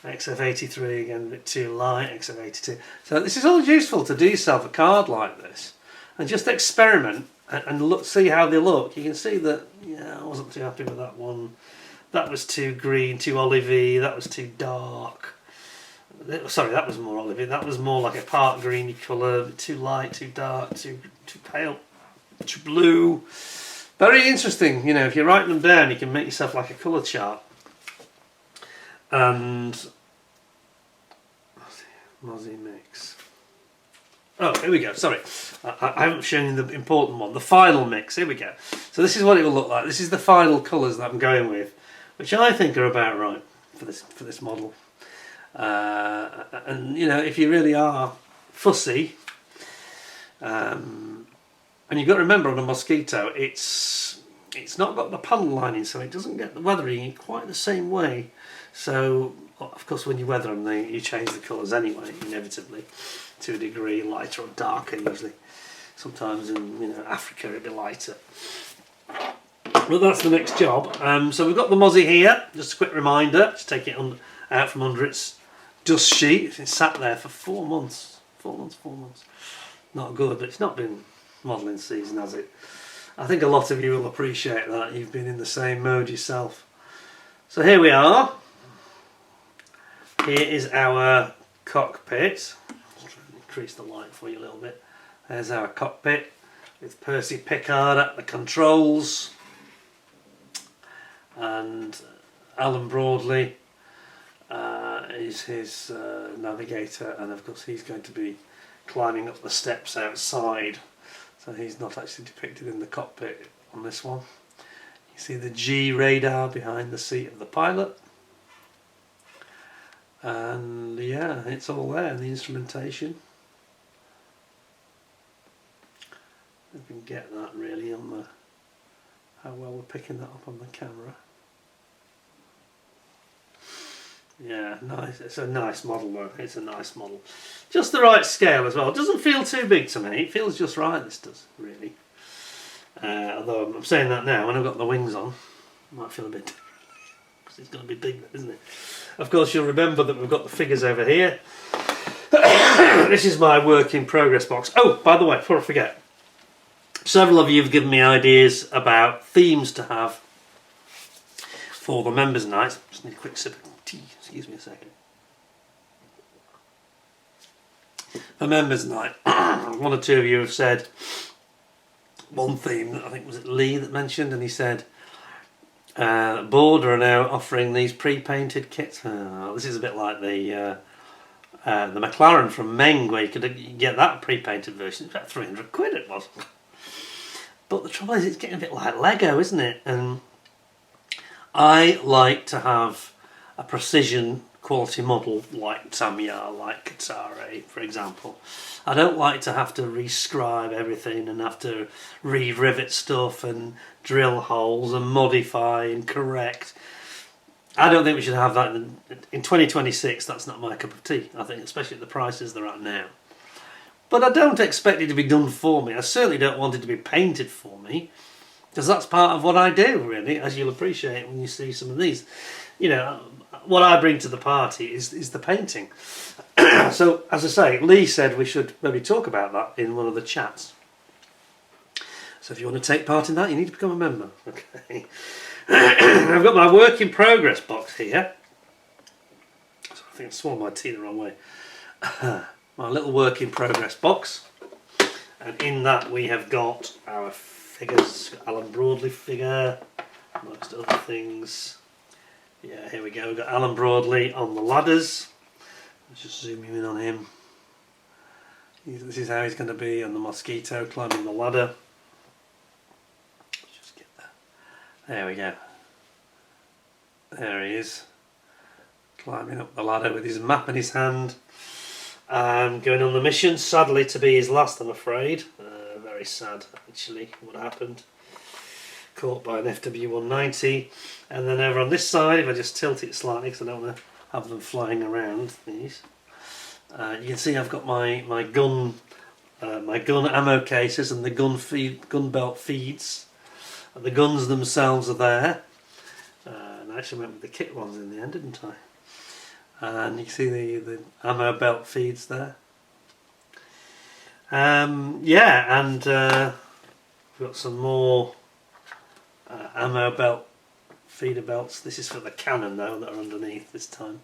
XF83 again, a bit too light, XF82. So this is all useful to do yourself a card like this, and just experiment and look, see how they look. You can see that, yeah, I wasn't too happy with that one. That was too green, too olivey. That was too dark. Sorry, that was more olivey. That was more like a part greeny colour. Too light, too dark, too pale, too blue. Very interesting. You know, if you write them down, you can make yourself like a colour chart. And Mozzie mix. Oh, here we go. Sorry, I haven't shown you the important one. The final mix. Here we go. So this is what it will look like. This is the final colours that I'm going with, which I think are about right for this model. And you know, if you really are fussy, and you've got to remember on a Mosquito, it's not got the panel lining, so it doesn't get the weathering in quite the same way. So of course, when you weather them, you change the colours anyway, inevitably, to a degree, lighter or darker usually. Sometimes in Africa it'd be lighter. Well, that's the next job. So we've got the Mozzie here. Just a quick reminder, just take it out from under its dust sheet. It's sat there for 4 months. 4 months, 4 months. Not good, but it's not been modelling season, has it? I think a lot of you will appreciate that. You've been in the same mode yourself. So here we are. Here is our cockpit. I'll try and increase the light for you a little bit. There's our cockpit with Percy Pickard at the controls and Alan Broadley is his navigator, and of course he's going to be climbing up the steps outside, so he's not actually depicted in the cockpit on this one. You see the G radar behind the seat of the pilot, and yeah, it's all there, the instrumentation. If we can get that really on the, how well we're picking that up on the camera. Yeah, nice. It's a nice model though. It's a nice model. Just the right scale as well. It doesn't feel too big to me. It feels just right, this does, really. Although I'm saying that now, when I've got the wings on, it might feel a bit different. Because it's going to be big, isn't it? Of course, you'll remember that we've got the figures over here. This is my work in progress box. Oh, by the way, before I forget, several of you have given me ideas about themes to have for the members' nights. Just need a quick sip of tea. Excuse me a second. For members' night, one or two of you have said one theme. I think was it Lee that mentioned, and he said Border are now offering these pre-painted kits. This is a bit like the McLaren from Meng, where you could get that pre-painted version. It's about 300 quid it was. But the trouble is, it's getting a bit like Lego, isn't it? And I like to have a precision quality model like Tamiya, like Katare, for example. I don't like to have to rescribe everything and have to re-rivet stuff and drill holes and modify and correct. I don't think we should have that in 2026. That's not my cup of tea. I think, especially at the prices they're at now. But I don't expect it to be done for me. I certainly don't want it to be painted for me, because that's part of what I do, really, as you'll appreciate when you see some of these. You know, what I bring to the party is the painting. So, as I say, Lee said we should maybe talk about that in one of the chats. So if you want to take part in that, you need to become a member. Okay. I've got my work in progress box here. So I think I swallowed my tea the wrong way. My little work in progress box, and in that we have got our figures, Alan Broadley figure, amongst other things. Yeah, here we go. We've got Alan Broadley on the ladders. Let's just zoom in on him. This is how he's going to be on the Mosquito, climbing the ladder. Let's just get that. There we go. There he is, climbing up the ladder with his map in his hand. Going on the mission, sadly to be his last, I'm afraid. Very sad, actually, what happened. Caught by an FW-190. And then over on this side, if I just tilt it slightly, because I don't want to have them flying around, these. You can see I've got my gun ammo cases and the gun belt feeds. And the guns themselves are there. And I actually went with the kit ones in the end, didn't I? And you can see the ammo belt feeds there. Yeah, and we've got some more ammo belt feeder belts. This is for the cannon though, that are underneath this time.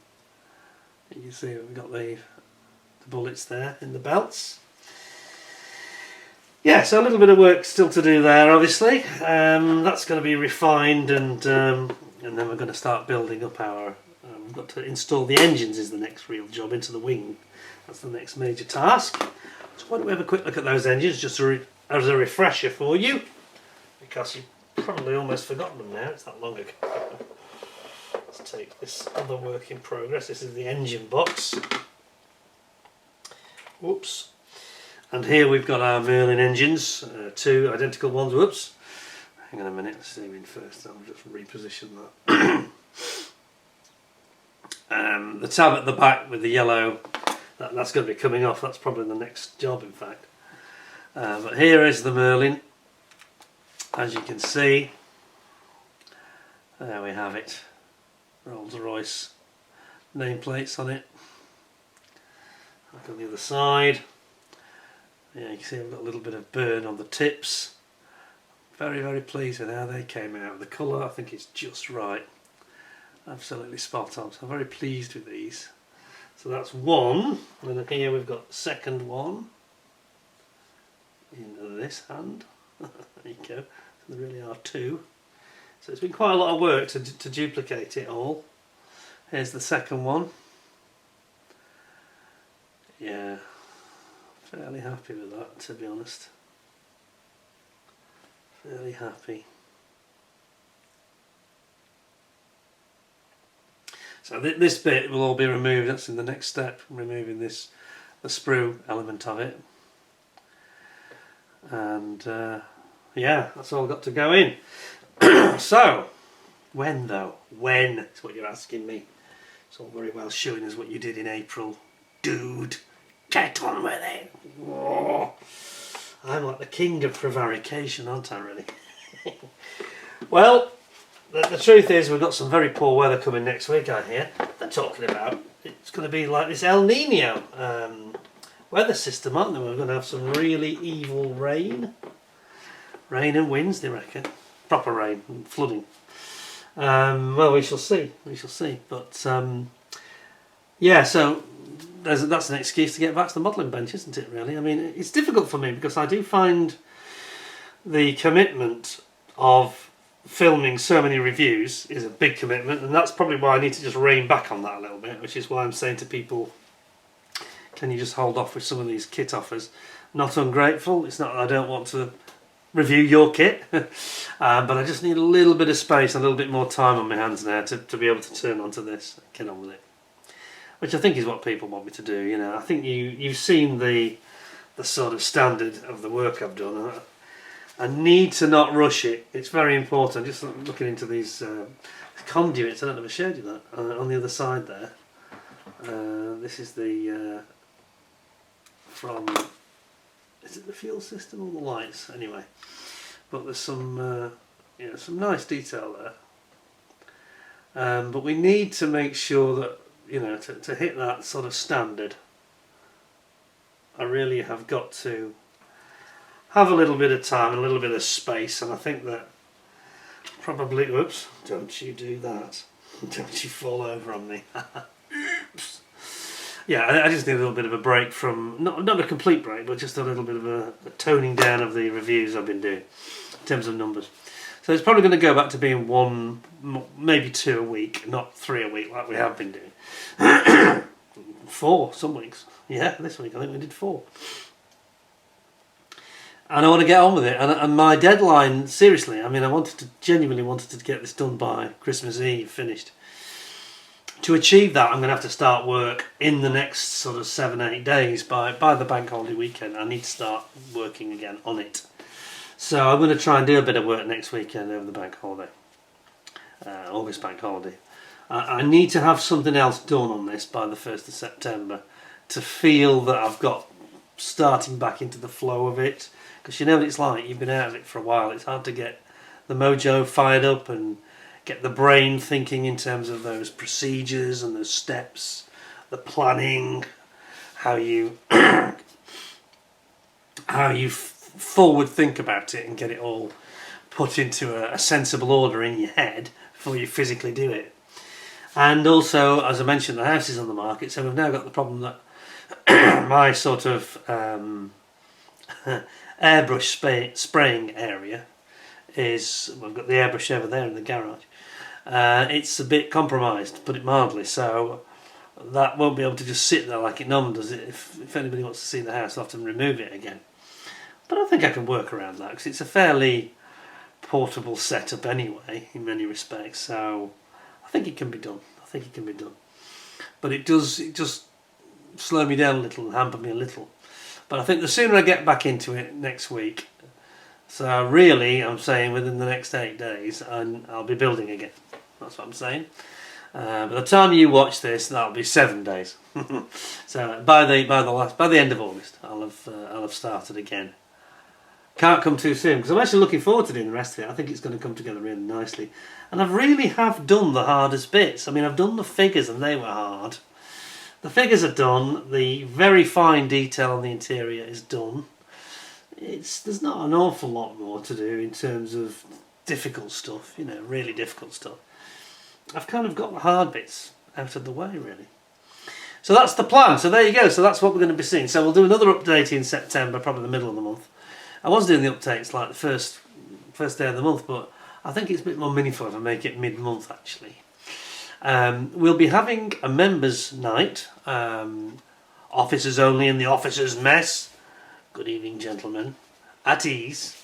You can see we've got the bullets there in the belts. Yeah, so a little bit of work still to do there, obviously. That's going to be refined, and then we're going to start building up our. We've got to install the engines is the next real job into the wing. That's the next major task. So why don't we have a quick look at those engines just as a refresher for you, because you've probably almost forgotten them now. It's that long ago. Let's take this other work in progress. This is the engine box. Whoops. And here we've got our Merlin engines, two identical ones. Whoops. Hang on a minute, let's zoom in first. I'll just reposition that. The tab at the back with the yellow, that's going to be coming off. That's probably the next job, in fact. But here is the Merlin. As you can see, there we have it. Rolls-Royce nameplates on it. Back on the other side. Yeah, you can see I've got a little bit of burn on the tips. Very, very pleased with how they came out. The colour, I think it's just right. Absolutely spot on. So I'm very pleased with these. So that's one, and then here we've got the second one in this hand. There you go. So there really are two. So it's been quite a lot of work to duplicate it all. Here's the second one. Yeah, fairly happy with that, to be honest. Fairly happy. So this bit will all be removed. That's in the next step, removing the sprue element of it. And yeah, that's all got to go in. So, when though? When? That's what you're asking me. It's all very well showing us what you did in April. Dude, get on with it. Whoa. I'm like the king of prevarication, aren't I, really? Well, the truth is we've got some very poor weather coming next week, I hear. They're talking about it's going to be like this El Nino weather system, aren't they? We're going to have some really evil rain. Rain and winds, they reckon. Proper rain and flooding. Well, we shall see. We shall see. But yeah, so that's an excuse to get back to the modelling bench, isn't it, really? I mean, it's difficult for me because I do find the commitment of filming so many reviews is a big commitment, and that's probably why I need to just rein back on that a little bit, which is why I'm saying to people, can you just hold off with some of these kit offers? Not ungrateful. It's not that I don't want to review your kit, but I just need a little bit of space, a little bit more time on my hands now to be able to turn onto this and get on with it. Which I think is what people want me to do. You know, I think you've seen the sort of standard of the work I've done. I need to not rush it. It's very important. Just looking into these conduits, I don't know if I showed you that, on the other side there. This is the from, is it the fuel system or the lights? Anyway, but there's some some nice detail there. But we need to make sure that, you know, to hit that sort of standard, I really have got to have a little bit of time and a little bit of space, and I think that probably, oops, don't you do that, don't you fall over on me. Oops. Yeah, I just need a little bit of a break from, not a complete break, but just a little bit of a toning down of the reviews I've been doing in terms of numbers. So it's probably going to go back to being one, maybe two a week, not 3 a week like we have been doing. 4 some weeks. Yeah, this week I think we did 4. And I want to get on with it. And my deadline, seriously, I mean, I genuinely wanted to get this done by Christmas Eve, finished. To achieve that, I'm going to have to start work in the next sort of 7-8 days. By the bank holiday weekend, I need to start working again on it. So I'm going to try and do a bit of work next weekend over the bank holiday, August bank holiday. I need to have something else done on this by the 1st of September to feel that I've got starting back into the flow of it. Because you know what it's like, you've been out of it for a while, it's hard to get the mojo fired up and get the brain thinking in terms of those procedures and those steps, the planning, how you forward think about it and get it all put into a sensible order in your head before you physically do it. And also, as I mentioned, the house is on the market, so we've now got the problem that my sort of airbrush spraying area is, we've got the airbrush over there in the garage, it's a bit compromised, to put it mildly, so that won't be able to just sit there like it normally does. If anybody wants to see the house, I'll have to remove it again. But I think I can work around that because it's a fairly portable setup anyway in many respects, so I think it can be done. But it just slow me down a little and hamper me a little. But I think the sooner I get back into it next week, so really I'm saying within the next 8 days, I'll be building again. That's what I'm saying. By the time you watch this, that'll be 7 days. So by the end of August, I'll have started again. Can't come too soon because I'm actually looking forward to doing the rest of it. I think it's going to come together really nicely, and I really have done the hardest bits. I mean, I've done the figures and they were hard. the figures are done. The very fine detail on the interior is done. There's not an awful lot more to do in terms of difficult stuff, really difficult stuff. I've kind of got the hard bits out of the way, really. So that's the plan. So there you go. So that's what we're going to be seeing. So we'll do another update in September, probably the middle of the month. I was doing the updates like the first day of the month, but I think it's a bit more meaningful if I make it mid-month, actually. We'll be having a members' night, officers only in the officers' mess. Good evening, gentlemen. At ease.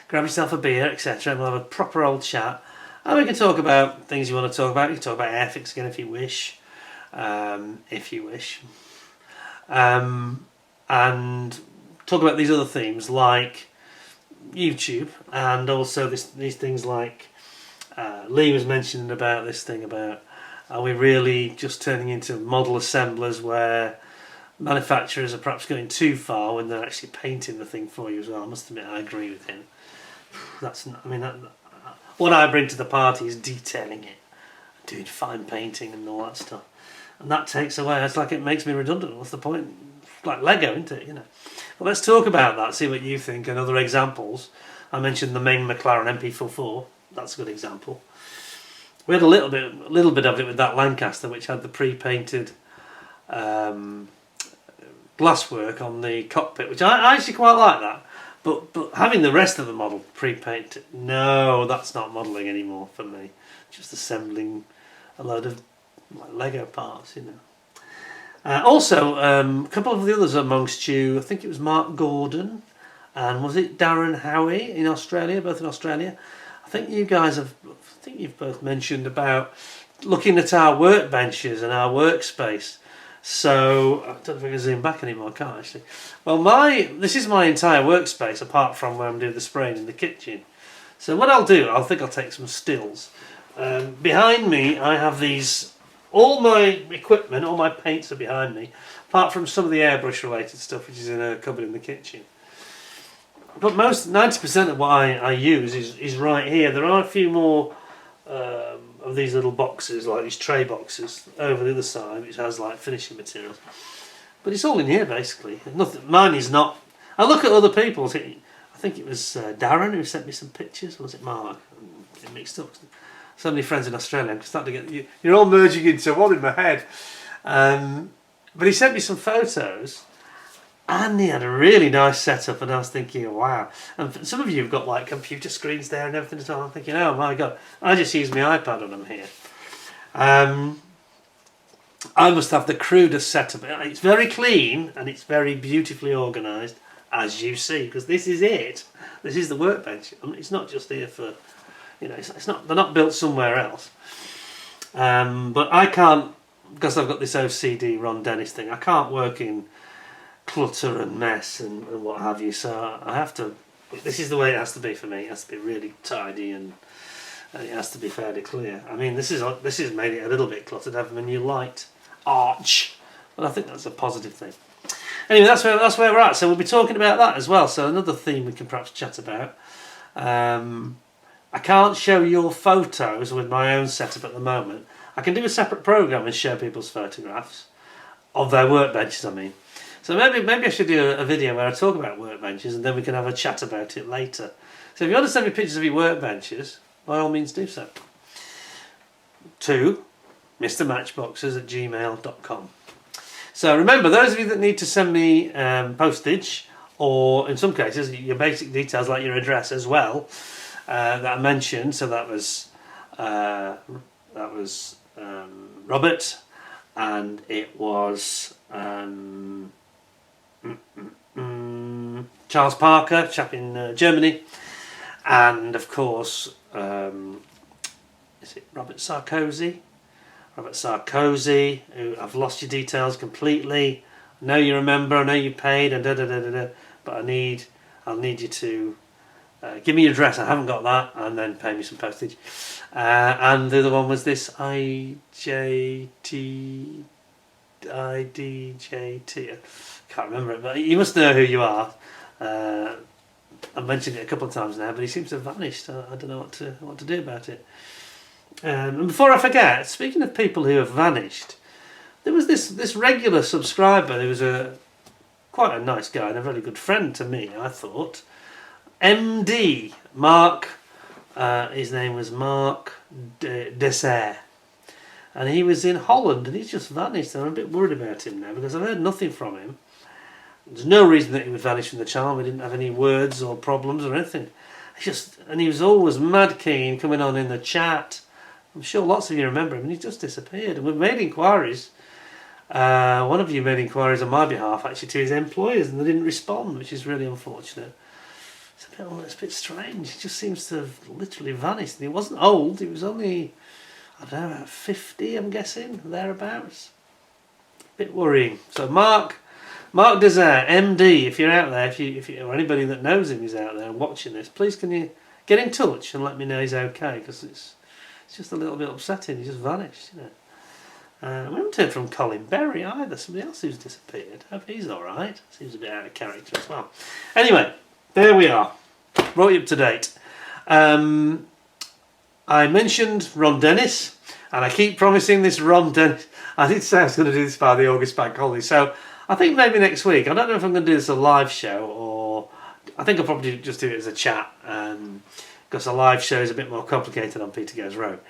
Grab yourself a beer, etc. and we'll have a proper old chat. And we can talk about things you want to talk about. You can talk about ethics again if you wish. And talk about these other themes like YouTube, and also these things like Lee was mentioning about this thing about, are we really just turning into model assemblers where manufacturers are perhaps going too far when they're actually painting the thing for you as well? I must admit, I agree with him. What I bring to the party is detailing it, doing fine painting and all that stuff, and that takes away. It's like it makes me redundant. What's the point? It's like Lego, isn't it? Well, let's talk about that. See what you think and other examples. I mentioned the main McLaren MP44. That's a good example. We had a little bit of it with that Lancaster, which had the pre-painted glasswork on the cockpit, which I actually quite like that. But having the rest of the model pre-painted, no, that's not modelling anymore for me. Just assembling a load of Lego parts, Also, a couple of the others amongst you, I think it was Mark Gordon, and was it Darren Howie in Australia, both in Australia? I think you've both mentioned about looking at our workbenches and our workspace. So, I don't know if I can zoom back anymore, I can't actually. Well, this is my entire workspace, apart from where I'm doing the spraying in the kitchen. So what I'll do, I'll take some stills. Behind me, I have all my equipment, all my paints are behind me, apart from some of the airbrush related stuff, which is in a cupboard in the kitchen. But 90% of what I use is right here. There are a few more of these little boxes, like these tray boxes, over the other side, which has like finishing materials. But it's all in here basically. Mine is not. I look at other people's. I think it was Darren who sent me some pictures. Or was it Mark? Get mixed up. So many friends in Australia. I'm starting to get you're all merging into one in my head. But he sent me some photos. And he had a really nice setup, and I was thinking, oh, wow. And some of you have got like computer screens there and everything as well. I'm thinking, oh my god, I just use my iPad when I'm here. I must have the crudest setup. It's very clean and it's very beautifully organised, as you see, because this is it. This is the workbench. It's not just here for, it's not. They're not built somewhere else. But I can't, because I've got this OCD Ron Dennis thing. I can't work in clutter and mess and what have you, so I have to. This is the way it has to be for me. It has to be really tidy and it has to be fairly clear. I mean, this has made it a little bit cluttered. I have a new light arch, but I think that's a positive thing. Anyway, that's where we're at. So we'll be talking about that as well. So another theme we can perhaps chat about. I can't show your photos with my own setup at the moment. I can do a separate program and show people's photographs of their workbenches. I mean. So maybe I should do a video where I talk about workbenches and then we can have a chat about it later. So if you want to send me pictures of your workbenches, by all means do so. To mrmatchboxes@gmail.com. So remember, those of you that need to send me postage, or in some cases your basic details like your address as well, that I mentioned. So that was Robert, and it was Charles Parker, chap in Germany, and of course, is it Robert Sarkozy? Robert Sarkozy, who I've lost your details completely. I know you remember, I know you paid, and but I'll need you to give me your address. I haven't got that, and then pay me some postage. And the other one was this IDJT. Can't remember it, but you must know who you are. I've mentioned it a couple of times now, but he seems to have vanished. I don't know what to do about it. And before I forget, speaking of people who have vanished, there was this regular subscriber. There was quite a nice guy and a very good friend to me, I thought. MD Mark. His name was Mark Dessert. And he was in Holland, and he's just vanished. And I'm a bit worried about him now because I've heard nothing from him. There's no reason that he would vanish from the channel. We didn't have any words or problems or anything. And he was always mad keen coming on in the chat. I'm sure lots of you remember him, and he just disappeared. And we've made inquiries. One of you made inquiries on my behalf, actually, to his employers, and they didn't respond, which is really unfortunate. It's a bit strange. He just seems to have literally vanished. And he wasn't old. He was only, I don't know, about 50, I'm guessing, thereabouts. Bit worrying. So Mark Desert, MD, if you're out there, if you or anybody that knows him is out there watching this, please can you get in touch and let me know he's okay, because it's just a little bit upsetting. He just vanished, you know. We haven't heard from Colin Berry either. Somebody else who's disappeared. I hope he's all right. Seems a bit out of character as well. Anyway, there we are. Brought you up to date. I mentioned Ron Dennis, and I keep promising this Ron Dennis. I did say I was going to do this by the August bank holiday, so I think maybe next week. I don't know if I'm going to do this as a live show, or I think I'll probably just do it as a chat, because a live show is a bit more complicated on Peter Goes Rogue.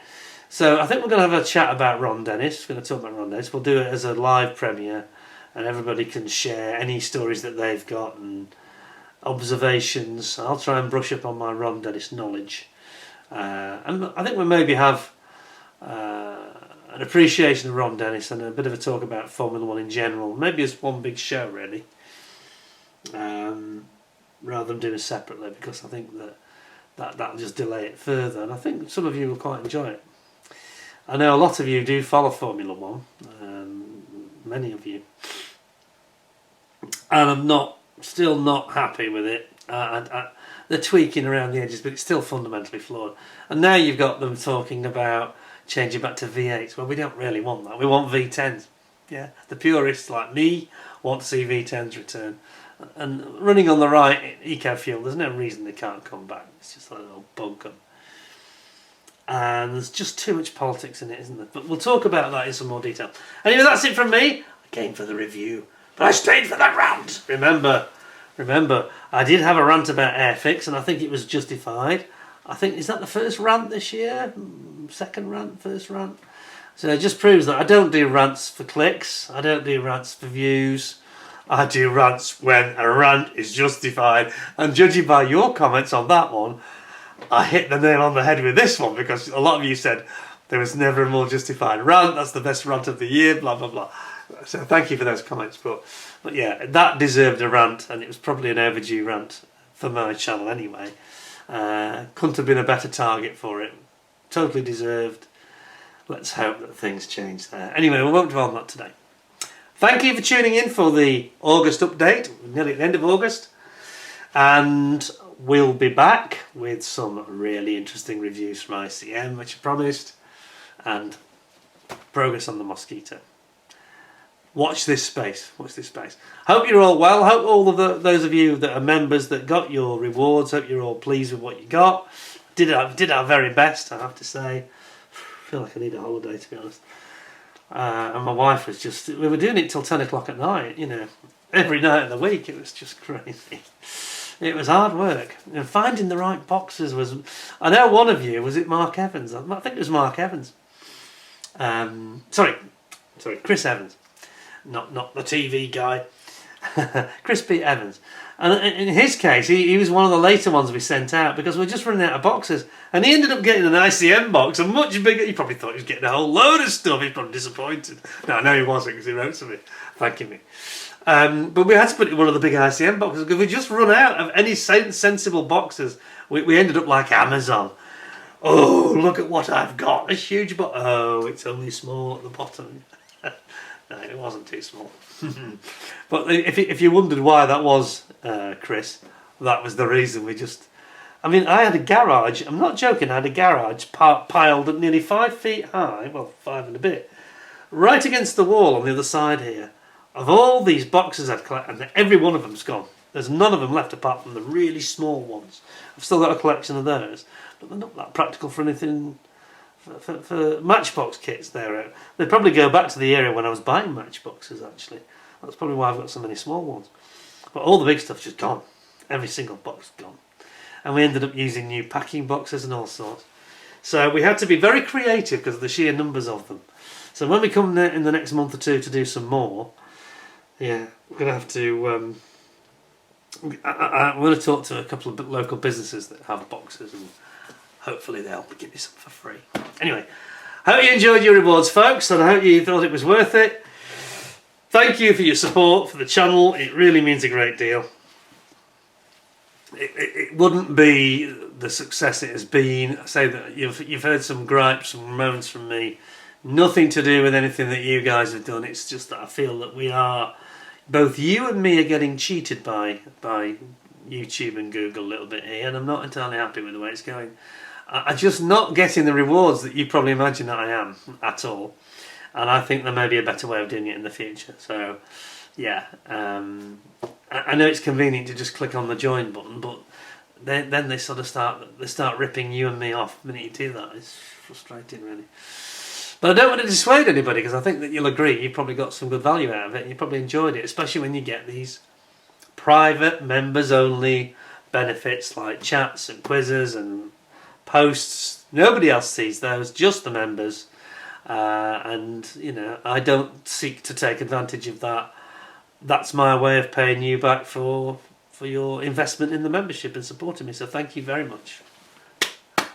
So I think we're going to have a chat about Ron Dennis. We're going to talk about Ron Dennis. We'll do it as a live premiere, and everybody can share any stories that they've got and observations. I'll try and brush up on my Ron Dennis knowledge. And I think we'll maybe have an appreciation of Ron Dennis and a bit of a talk about Formula One in general. Maybe as one big show, really, rather than doing it separately, because I think that'll just delay it further. And I think some of you will quite enjoy it. I know a lot of you do follow Formula One, many of you, and I'm still not happy with it. They're tweaking around the edges, but it's still fundamentally flawed. And now you've got them talking about changing back to V8s. Well, we don't really want that. We want V10s. Yeah, the purists like me want to see V10s return. And running on the right eco fuel, there's no reason they can't come back. It's just a little bunkum. And there's just too much politics in it, isn't there? But we'll talk about that in some more detail. Anyway, that's it from me. I came for the review, but I stayed for the rant. Remember, I did have a rant about Airfix, and I think it was justified. I think, is that the first rant this year? Second rant, first rant? So it just proves that I don't do rants for clicks. I don't do rants for views. I do rants when a rant is justified. And judging by your comments on that one, I hit the nail on the head with this one, because a lot of you said there was never a more justified rant. That's the best rant of the year, blah, blah, blah. So thank you for those comments. But yeah, that deserved a rant, and it was probably an overdue rant for my channel anyway. Couldn't have been a better target for it. Totally deserved. Let's hope that things change there. Anyway, we won't dwell on that today. Thank you for tuning in for the August update. We're nearly at the end of August. And we'll be back with some really interesting reviews from ICM, which I promised, and progress on the Mosquito. Watch this space. Watch this space. Hope you're all well. Hope all of those of you that are members that got your rewards, hope you're all pleased with what you got. Did our very best, I have to say. I feel like I need a holiday, to be honest. And my wife was just... We were doing it till 10 o'clock at night, you know. Every night of the week. It was just crazy. It was hard work. And finding the right boxes was... I know one of you, was it Mark Evans? I think it was Mark Evans. Sorry, Chris Evans. Not the TV guy. Chris P. Evans. And in his case, he was one of the later ones we sent out, because we were just running out of boxes. And he ended up getting an ICM box, a much bigger... He probably thought he was getting a whole load of stuff. He's probably disappointed. No, I know he wasn't, because he wrote to me thanking me. But we had to put it in one of the big ICM boxes, because we just run out of any sensible boxes. We ended up like Amazon. Oh, look at what I've got. A huge box. Oh, it's only small at the bottom. No, it wasn't too small. But if you wondered why that was, Chris, that was the reason. We just... I mean, I had a garage, I'm not joking, I had a garage piled at nearly 5 feet high, well, 5 and a bit, right against the wall on the other side here, of all these boxes I've collected, and every one of them's gone. There's none of them left apart from the really small ones. I've still got a collection of those, but they're not that practical for anything for Matchbox kits, they probably go back to the era when I was buying Matchboxes. Actually, that's probably why I've got so many small ones. But all the big stuff's just gone. Every single box gone, and we ended up using new packing boxes and all sorts. So we had to be very creative because of the sheer numbers of them. So when we come in the next month or two to do some more, yeah, we're gonna have to. I'm going to talk to a couple of local businesses that have boxes, and hopefully they'll give me some for free. Anyway, hope you enjoyed your rewards, folks, and I hope you thought it was worth it. Thank you for your support for the channel. It really means a great deal. It wouldn't be the success it has been. I say that you've heard some gripes, some moans from me. Nothing to do with anything that you guys have done. It's just that I feel that we are, both you and me, are getting cheated by YouTube and Google a little bit here, and I'm not entirely happy with the way it's going. I'm just not getting the rewards that you probably imagine that I am at all, and I think there may be a better way of doing it in the future. So, yeah, I know it's convenient to just click on the join button, but then they sort of start ripping you and me off the minute you do that. It's frustrating, really. But I don't want to dissuade anybody, because I think that you'll agree you probably got some good value out of it. You probably enjoyed it, especially when you get these private, members-only benefits like chats and quizzes and posts. Nobody else sees those, just the members. And, you know, I don't seek to take advantage of that. That's my way of paying you back for your investment in the membership and supporting me. So thank you very much.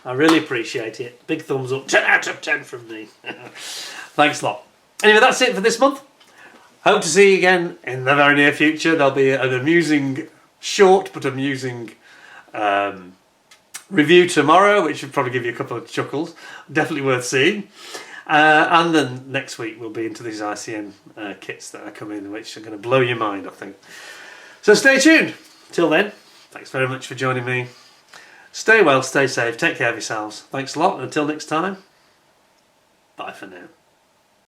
I really appreciate it. Big thumbs up. 10 out of 10 from me. Thanks a lot. Anyway, that's it for this month. Hope to see you again in the very near future. There'll be an amusing, short but amusing review tomorrow, which will probably give you a couple of chuckles. Definitely worth seeing. And then next week we'll be into these ICM kits that are coming, which are going to blow your mind, I think. So stay tuned. Till then, thanks very much for joining me. Stay well, stay safe, take care of yourselves. Thanks a lot, and until next time, bye for now.